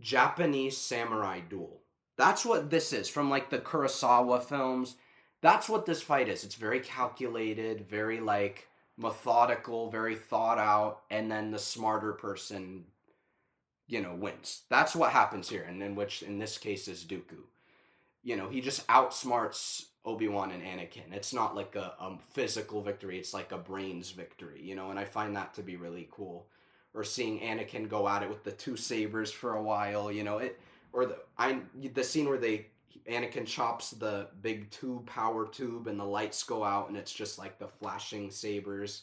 Japanese samurai duel. That's what this is, from like the Kurosawa films. That's what this fight is. It's very calculated, very like methodical, very thought out, and then the smarter person wins. That's what happens here, and in this case is Dooku. He just outsmarts Obi-Wan and Anakin. It's not like a physical victory, it's like a brains victory, and I find that to be really cool. Or seeing Anakin go at it with the two sabers for a while, the scene where Anakin chops the big power tube and the lights go out and it's just like the flashing sabers,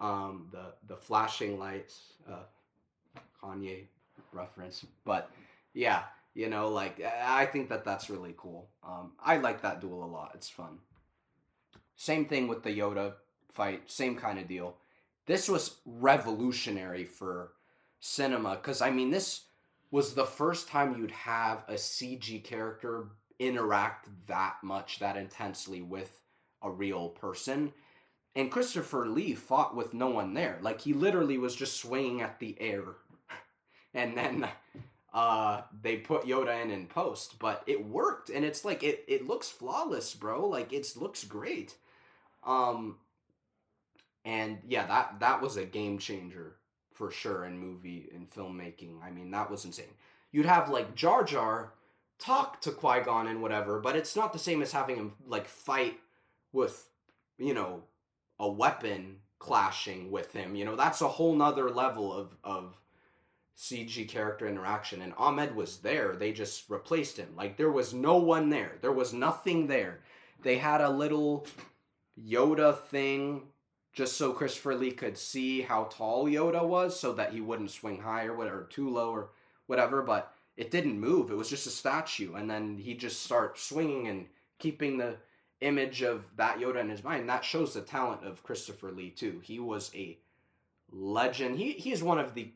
the flashing lights, Kanye reference, but yeah, I think that's really cool. I like that duel a lot. It's fun. Same thing with the Yoda fight, same kind of deal. This was revolutionary for cinema because this was the first time you'd have a CG character interact that much, that intensely with a real person. And Christopher Lee fought with no one there. Like, he literally was just swinging at the air. And then they put Yoda in post. But it worked. And it's like, it looks flawless, bro. Like, it looks great. And yeah, that was a game changer for sure in movie and filmmaking. That was insane. You'd have like Jar Jar talk to Qui-Gon and whatever, but it's not the same as having him like fight with, a weapon clashing with him. That's a whole nother level of CG character interaction. And Ahmed was there. They just replaced him. Like, there was no one there. There was nothing there. They had a little Yoda thing just so Christopher Lee could see how tall Yoda was so that he wouldn't swing high or whatever, too low or whatever, but it didn't move. It was just a statue, and then he just starts swinging and keeping the image of that Yoda in his mind. That shows the talent of Christopher Lee, too. He was a legend. He has one of the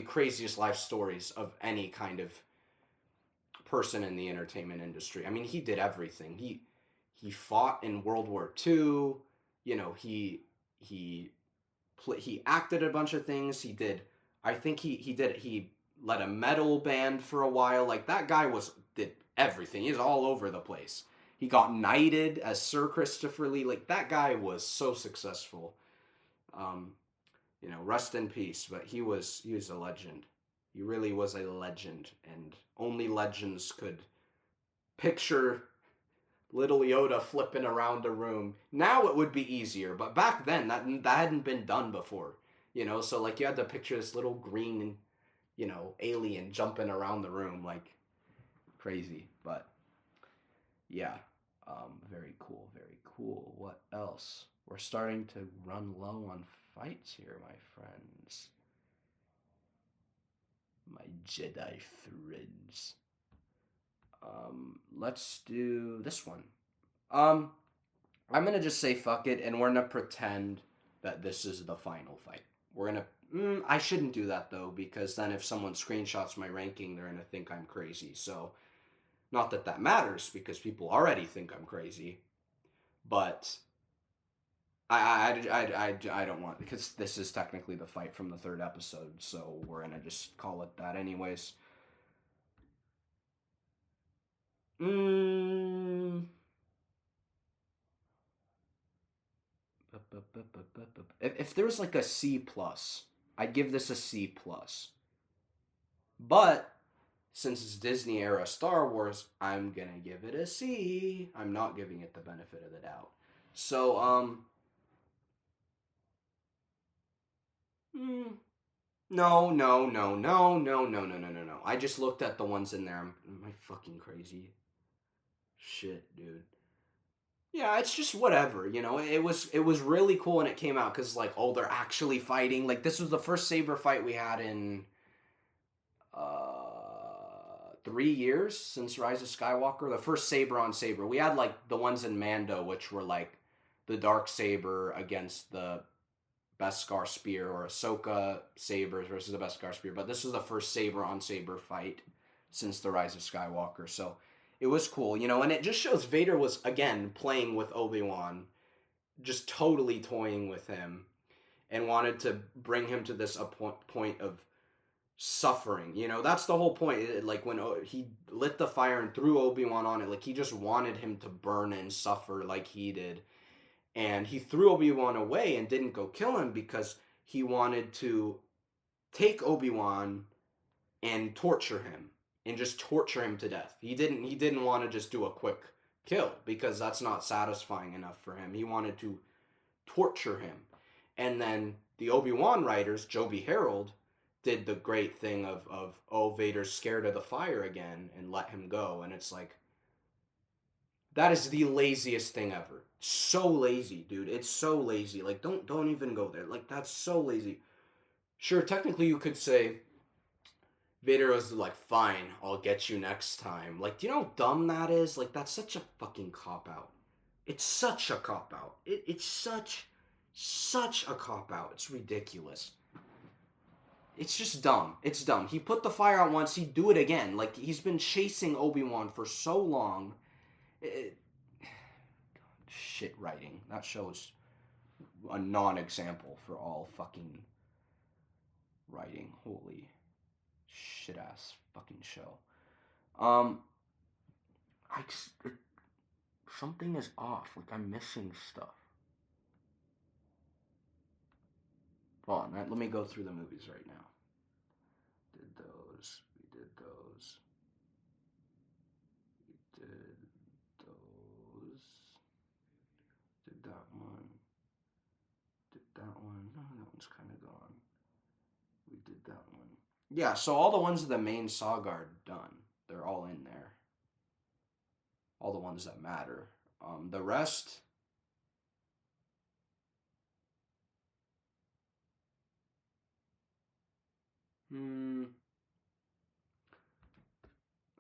craziest life stories of any kind of person in the entertainment industry. He did everything. He fought in World War II. He acted a bunch of things. He did. I think he led a metal band for a while. Like, that guy did everything. He's all over the place. He got knighted as Sir Christopher Lee. Like, that guy was so successful. Rest in peace. But he was a legend. He really was a legend, and only legends could picture little Yoda flipping around a room. Now it would be easier, but back then that hadn't been done before. So like you had to picture this little green, alien jumping around the room. Like, crazy. But yeah, very cool, very cool. What else? We're starting to run low on fights here, my friends. My Jedi friends. Let's do this one. Um, I'm gonna just say fuck it, and we're gonna pretend that this is the final fight. We're gonna. I shouldn't do that though, because then if someone screenshots my ranking, they're gonna think I'm crazy. So, not that that matters, because people already think I'm crazy. But I don't want, because this is technically the fight from the third episode, so we're gonna just call it that anyways. Mm, if there was like a C plus, I'd give this a C plus. But since it's Disney era Star Wars, I'm gonna give it a C. I'm not giving it the benefit of the doubt. So mm, no, no, no, no, no, no, no, no, no, no. I just looked at the ones in there. Am I fucking crazy? Shit, dude. Yeah, it's just whatever, you know. It was really cool when it came out because like, oh, they're actually fighting. Like this was the first saber fight we had in 3 years since Rise of Skywalker. The first saber on saber. We had like the ones in Mando, which were like the dark saber against the Beskar spear, or Ahsoka sabers versus the Beskar spear. But this was the first saber on saber fight since the Rise of Skywalker. So it was cool, you know, and it just shows Vader was again playing with Obi-Wan, just totally toying with him, and wanted to bring him to this point of suffering. You know, that's the whole point. Like when he lit the fire and threw Obi-Wan on it, like he just wanted him to burn and suffer like he did. And he threw Obi-Wan away and didn't go kill him because he wanted to take Obi-Wan and torture him and just torture him to death. He didn't want to just do a quick kill because that's not satisfying enough for him. He wanted to torture him. And then the Obi-Wan writers, Joby Harold, did the great thing of oh, Vader's scared of the fire again, and let him go. And it's like, that is the laziest thing ever. So lazy, dude. It's so lazy. Like, don't even go there. Like, that's so lazy. Sure, technically you could say Vader was like, fine, I'll get you next time. Like, do you know how dumb that is? Like, that's such a fucking cop out. It's such a cop out. It's such a cop out. It's ridiculous. It's just dumb. It's dumb. He put the fire out once, he'd do it again. Like, he's been chasing Obi-Wan for so long. Shit writing. That shows a non-example for all fucking writing. Holy shit ass fucking show. Um, I just, something is off. Like I'm missing stuff. Hold on, let me go through the movies right now. Did those? We did those. We did those. Did that one. Did that one. No, that one's kind of gone. We did that one. Yeah, so all the ones of the main saga are done. They're all in there. All the ones that matter. The rest.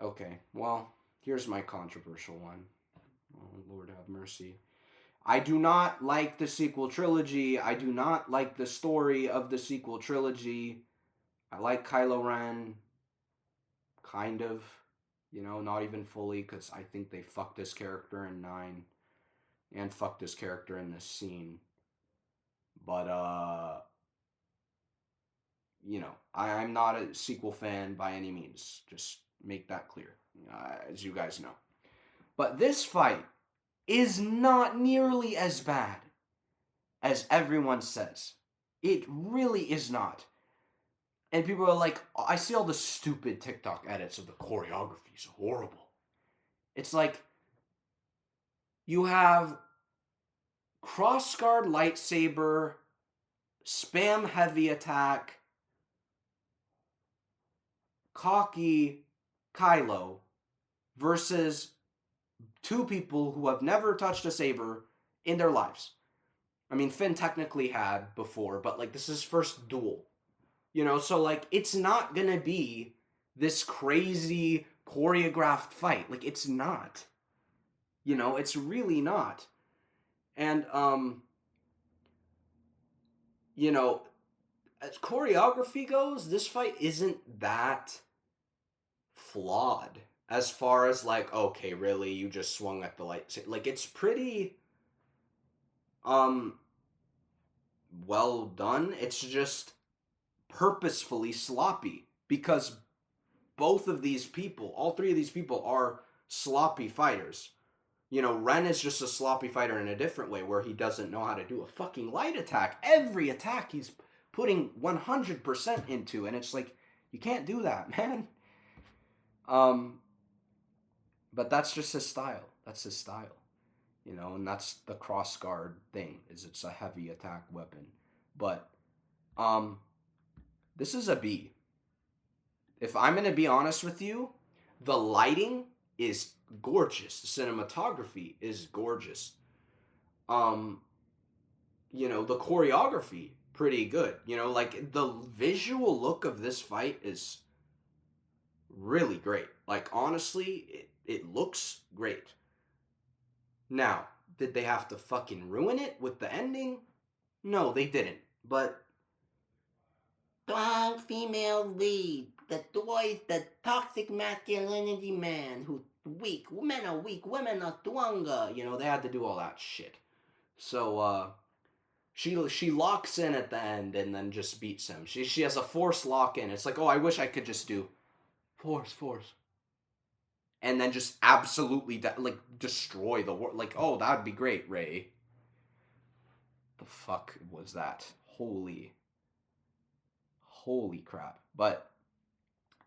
Okay, well, here's my controversial one. Oh, Lord have mercy. I do not like the sequel trilogy. I do not like the story of the sequel trilogy. I like Kylo Ren, kind of, you know, not even fully, because I think they fucked this character in 9 and fucked this character in this scene. But, you know, I'm not a sequel fan by any means. Just make that clear, as you guys know. But this fight is not nearly as bad as everyone says. It really is not. And people are like, I see all the stupid TikTok edits of the choreography is horrible. It's like, you have cross-guard lightsaber, spam heavy attack, cocky Kylo, versus two people who have never touched a saber in their lives. I mean, Finn technically had before, but like this is his first duel. You know, so like it's not gonna be this crazy choreographed fight. Like it's not. You know, it's really not. And you know, as choreography goes, this fight isn't that flawed as far as like, okay, really, you just swung at the light. Like it's pretty um well done. It's just purposefully sloppy because both of these people, all three of these people are sloppy fighters. You know, Ren is just a sloppy fighter in a different way where he doesn't know how to do a fucking light attack. Every attack he's putting 100% into, and it's like, you can't do that, man. Um, but that's just his style. That's his style. You know, and that's the cross guard thing, is it's a heavy attack weapon. But, um, this is a B. If I'm going to be honest with you, the lighting is gorgeous. The cinematography is gorgeous. Um, you know, the choreography pretty good. You know, like the visual look of this fight is really great. Like honestly, it looks great. Now, did they have to fucking ruin it with the ending? No, they didn't. But strong female lead, the toxic masculinity man who's weak. Men are weak, women are stronger. You know, they had to do all that shit. So she locks in at the end and then just beats him. She has a force lock in. It's like, oh, I wish I could just do force, and then just absolutely like destroy the world. Like, oh, that'd be great, Ray. The fuck was that? Holy crap! But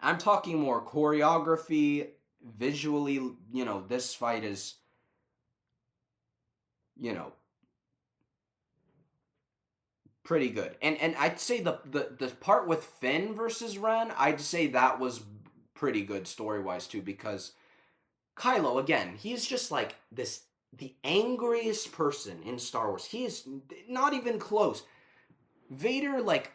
I'm talking more choreography, visually. You know, this fight is, you know, pretty good. And I'd say the part with Finn versus Ren, I'd say that was pretty good story wise too, because Kylo, again, he's just like this the angriest person in Star Wars. He is not even close. Vader like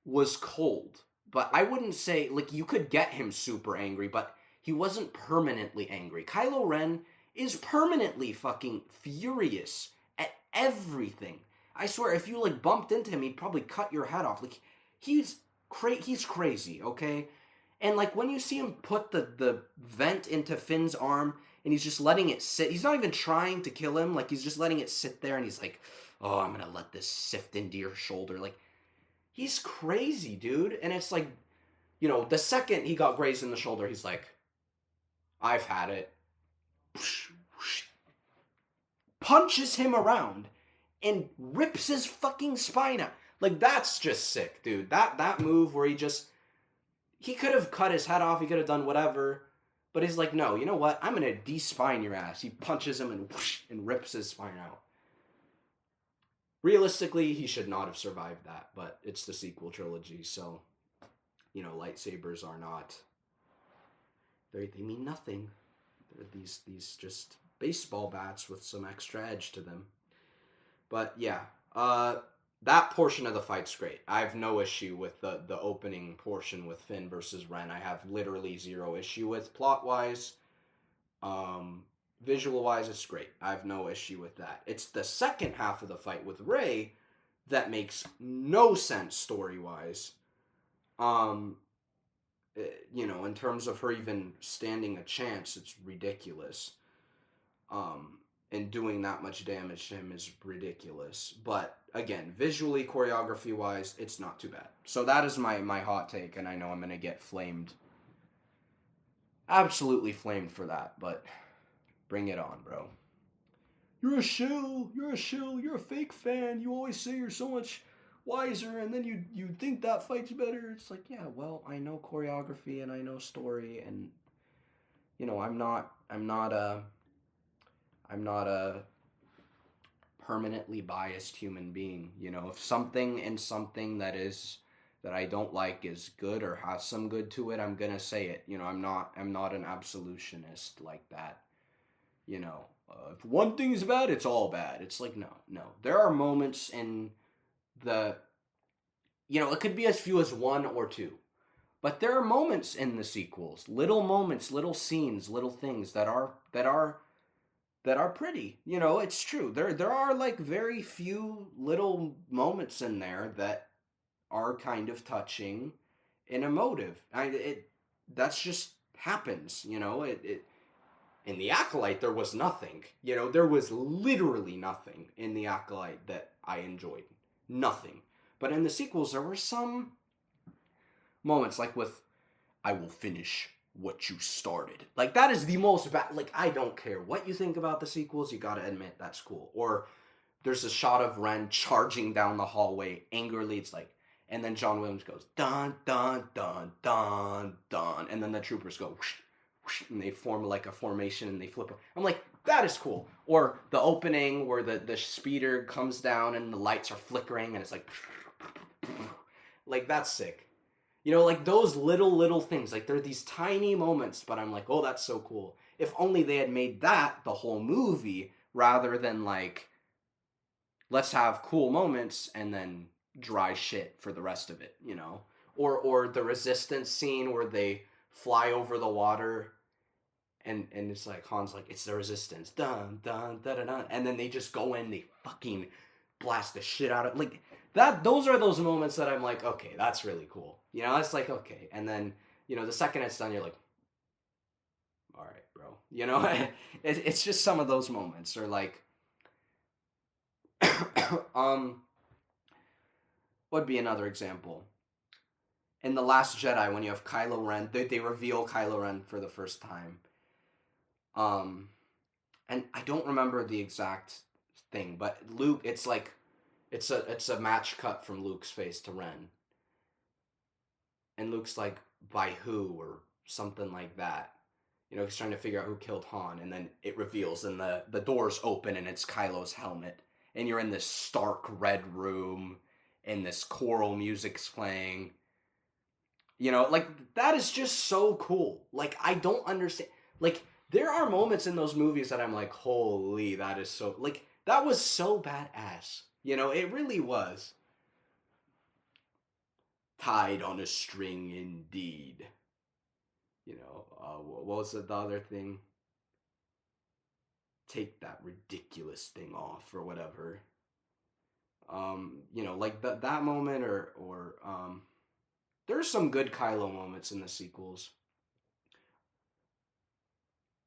was cold, but I wouldn't say like you could get him super angry, but he wasn't permanently angry. Kylo Ren is permanently fucking furious at everything. I swear, if you like bumped into him, he'd probably cut your head off. Like he's crazy, okay? And like when you see him put the vent into Finn's arm and he's just letting it sit. He's not even trying to kill him. Like he's just letting it sit there and he's like, "Oh, I'm going to let this sift into your shoulder." Like he's crazy, dude. And it's like, you know, the second he got grazed in the shoulder, he's like, "I've had it." Punches him around and rips his fucking spine out. Like that's just sick, dude. That move where he could have cut his head off, he could have done whatever, but he's like, "No, you know what? I'm gonna de-spine your ass." He punches him and rips his spine out. Realistically, he should not have survived that, but it's the sequel trilogy, so you know, lightsabers are not. They mean nothing. They're these just baseball bats with some extra edge to them. But yeah, that portion of the fight's great. I have no issue with the opening portion with Finn versus Ren. I have literally zero issue with plot wise. Visual wise, it's great. I have no issue with that. It's the second half of the fight with Rey that makes no sense story wise. You know, in terms of her even standing a chance, it's ridiculous. And doing that much damage to him is ridiculous. But again, visually, choreography wise, it's not too bad. So that is my hot take, and I know I'm gonna get flamed. Absolutely flamed for that, but bring it on, bro. You're a shill, you're a fake fan, you always say you're so much wiser, and then you think that fight's better. It's like, yeah, well, I know choreography and I know story, and you know, I'm not a permanently biased human being. You know, if something that is that I don't like is good or has some good to it, I'm gonna say it. I'm not an absolutionist like that. If one thing's bad, it's all bad. It's like, no, no. There are moments in the, it could be as few as one or two, but there are moments in the sequels, little moments, little scenes, little things that are pretty. It's true. There are like very few little moments in there that are kind of touching and emotive. That's just happens. In the Acolyte there was nothing. There was literally nothing in the Acolyte that I enjoyed. Nothing. But in the sequels there were some moments, like with "I will finish what you started." Like, that is the most bad. Like, I don't care what you think about the sequels, you gotta admit that's cool. Or there's a shot of Ren charging down the hallway angrily. It's like, and then John Williams goes dun dun dun dun dun, and then the troopers go whoosh, whoosh, and they form like a formation and they flip. I'm like, that is cool. Or the opening where the speeder comes down and the lights are flickering and it's like that's sick. Like those little things. Like, they're these tiny moments, but I'm like, oh, that's so cool. If only they had made that the whole movie rather than like, let's have cool moments and then dry shit for the rest of it. Or the resistance scene where they fly over the water and it's like Han's like, it's the resistance, dun dun dun dun, dun. And then they just go in, they fucking blast the shit out of, like, that. Those are those moments that I'm like, okay, that's really cool. It's like, okay. And then the second it's done, you're like, all right, bro. It's just some of those moments. Or like, um what'd be another example? In The Last Jedi, when you have Kylo Ren, they reveal Kylo Ren for the first time. Um, and I don't remember the exact thing, but Luke, it's like, it's a match cut from Luke's face to Ren, and Luke's like, by who, or something like that. He's trying to figure out who killed Han, and then it reveals, and the doors open, and it's Kylo's helmet, and you're in this stark red room, and this choral music's playing. Like, that is just so cool. Like, I don't understand. Like, there are moments in those movies that I'm like, holy, that is so, like, that was so badass. It really was. Tied on a string, indeed. What was the other thing? Take that ridiculous thing off, or whatever. Like that moment, or there's some good Kylo moments in the sequels.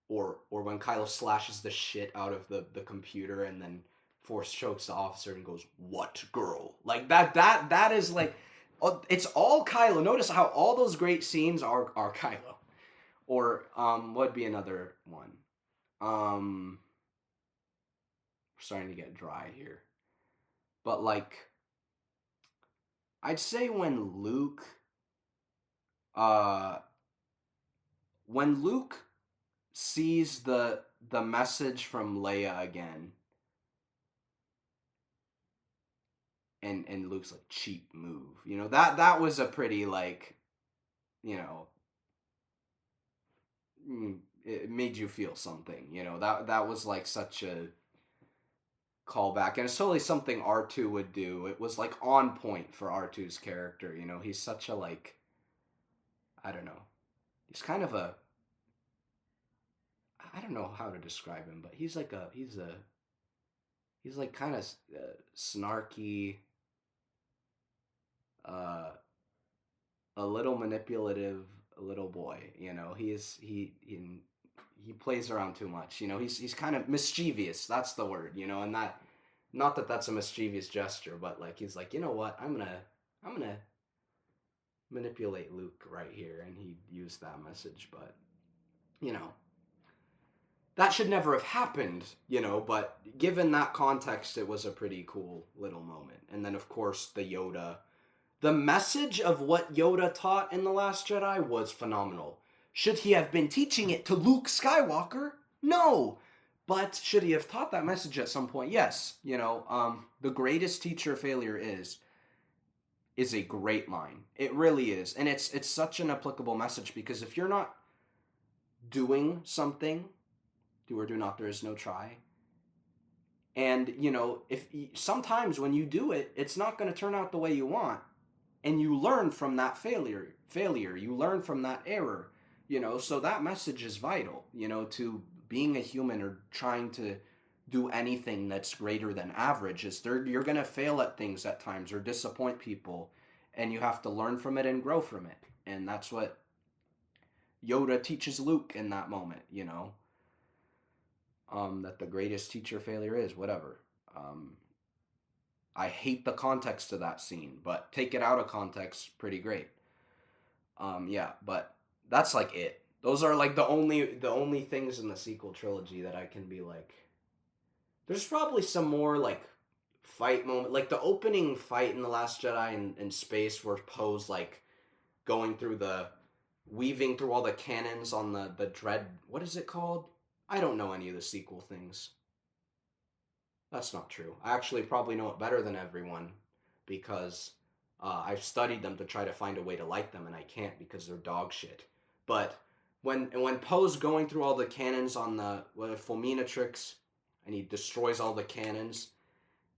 Or when Kylo slashes the shit out of the computer and then Force chokes the officer and goes, "What girl?" Like, that is like, it's all Kylo. Notice how all those great scenes are Kylo. Or what'd be another one? We're starting to get dry here. But like, I'd say uh when Luke sees the message from Leia again, and Luke's like, cheap move. That was a pretty, like, you know, it made you feel something. That was like such a callback, and it's totally something R2 would do. It was like on point for R2's character. He's such a, like, I don't know. He's kind of a, I don't know how to describe him, but he's like he's like kind of snarky, uh, a little manipulative little boy. He plays around too much. He's kind of mischievous. That's the word. And that, not that that's a mischievous gesture, but like, he's like, you know what? I'm gonna manipulate Luke right here, and he used that message, but you know that should never have happened, but given that context, it was a pretty cool little moment. And then, of course, the message of what Yoda taught in The Last Jedi was phenomenal. Should he have been teaching it to Luke Skywalker? No. But should he have taught that message at some point? Yes. The greatest teacher failure is is a great line. It really is. And it's such an applicable message because if you're not doing something, do or do not, there is no try. And, you know, if sometimes when you do it, it's not going to turn out the way you want. And you learn from that failure. You learn from that error, you know, so that message is vital, you know, to being a human or trying to do anything that's greater than average. Is there, you're going to fail at things at times or disappoint people, and you have to learn from it and grow from it. And that's what Yoda teaches Luke in that moment, you know, that the greatest teacher failure is, whatever. I hate the context of that scene, but take it out of context, pretty great. Yeah, but that's like it. Those are like the only things in the sequel trilogy that I can be like. There's probably some more like fight moment, like the opening fight in The Last Jedi in space, where Poe's like going through the weaving through all the cannons on the dread. What is it called? I don't know any of the sequel things. That's not true. I actually probably know it better than everyone because I've studied them to try to find a way to like them, and I can't because they're dog shit. But when Poe's going through all the cannons on the Fulminatrix, and he destroys all the cannons,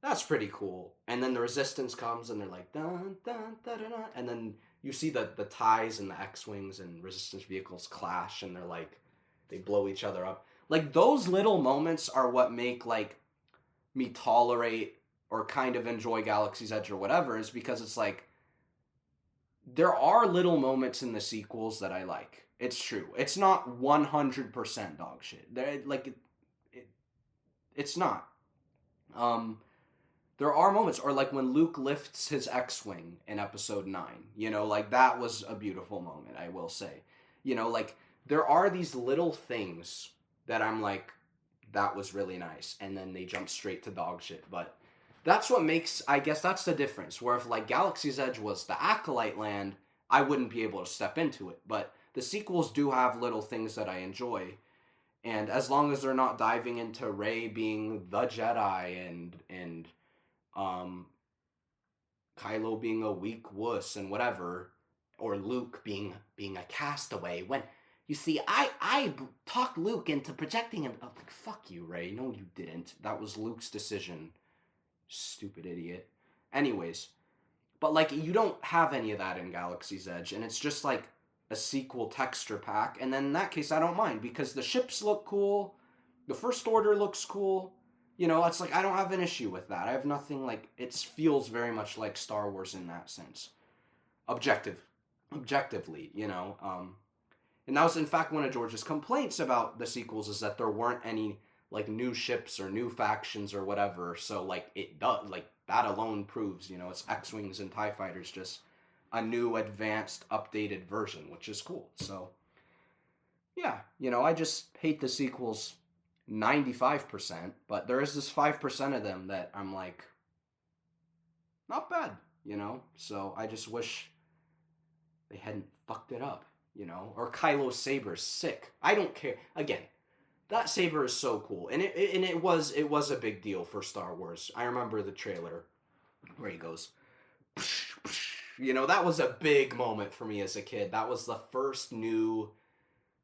that's pretty cool. And then the Resistance comes, and they're like dun dun dun dun, dun, and then you see the ties and the X-wings and Resistance vehicles clash, and they're like they blow each other up. Like those little moments are what make like me tolerate or kind of enjoy Galaxy's Edge or whatever, is because it's like there are little moments in the sequels that I like. It's true. It's not 100% dog shit. It's not. Um, there are moments, or like when Luke lifts his X-wing in Episode 9. You know, like that was a beautiful moment, I will say. You know, like there are these little things that I'm like, that was really nice, and then they jump straight to dog shit. But that's what makes, I guess that's the difference, where if like Galaxy's Edge was the Acolyte land, I wouldn't be able to step into it. But the sequels do have little things that I enjoy, and as long as they're not diving into Rey being the Jedi and um Kylo being a weak wuss and whatever, or Luke being a castaway. When you see, I talked Luke into protecting him. I'm like, fuck you, Rey. No, you didn't. That was Luke's decision. Stupid idiot. Anyways, but like you don't have any of that in Galaxy's Edge, and it's just like a sequel texture pack. And then in that case, I don't mind because the ships look cool, the First Order looks cool. You know, it's like I don't have an issue with that. I have nothing like it feels very much like Star Wars in that sense. Objectively, you know. And that was in fact one of George's complaints about the sequels, is that there weren't any like new ships or new factions or whatever. So like it does, like that alone proves, you know, it's X-wings and TIE fighters, just a new advanced updated version, which is cool. So yeah, you know, I just hate the sequels 95%, but there is this 5% of them that I'm like, not bad, you know? So I just wish they hadn't fucked it up, you know? Or Kylo's saber's sick. I don't care. Again, that saber is so cool, and it was a big deal for Star Wars. I remember the trailer where he goes, you know, that was a big moment for me as a kid. That was the first new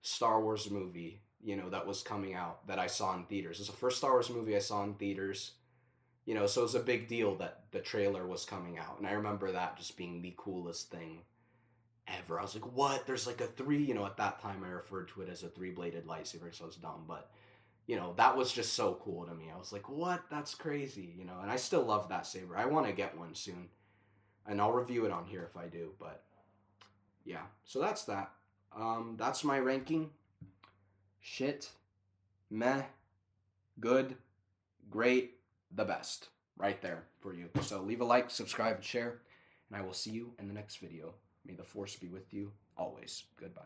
Star Wars movie, you know, that was coming out that I saw in theaters. It was the first Star Wars movie I saw in theaters, you know, so it was a big deal that the trailer was coming out, and I remember that just being the coolest thing ever. I was like, what? There's like a three, you know, at that time I referred to it as a three-bladed lightsaber, so it's dumb, but, you know, that was just so cool to me. I was like, what? That's crazy, you know, and I still love that saber. I want to get one soon, and I'll review it on here if I do, but, yeah, so that's that. That's my ranking. Shit, meh, good, great, the best. Right there for you. So leave a like, subscribe, and share, and I will see you in the next video. May the Force be with you always. Goodbye.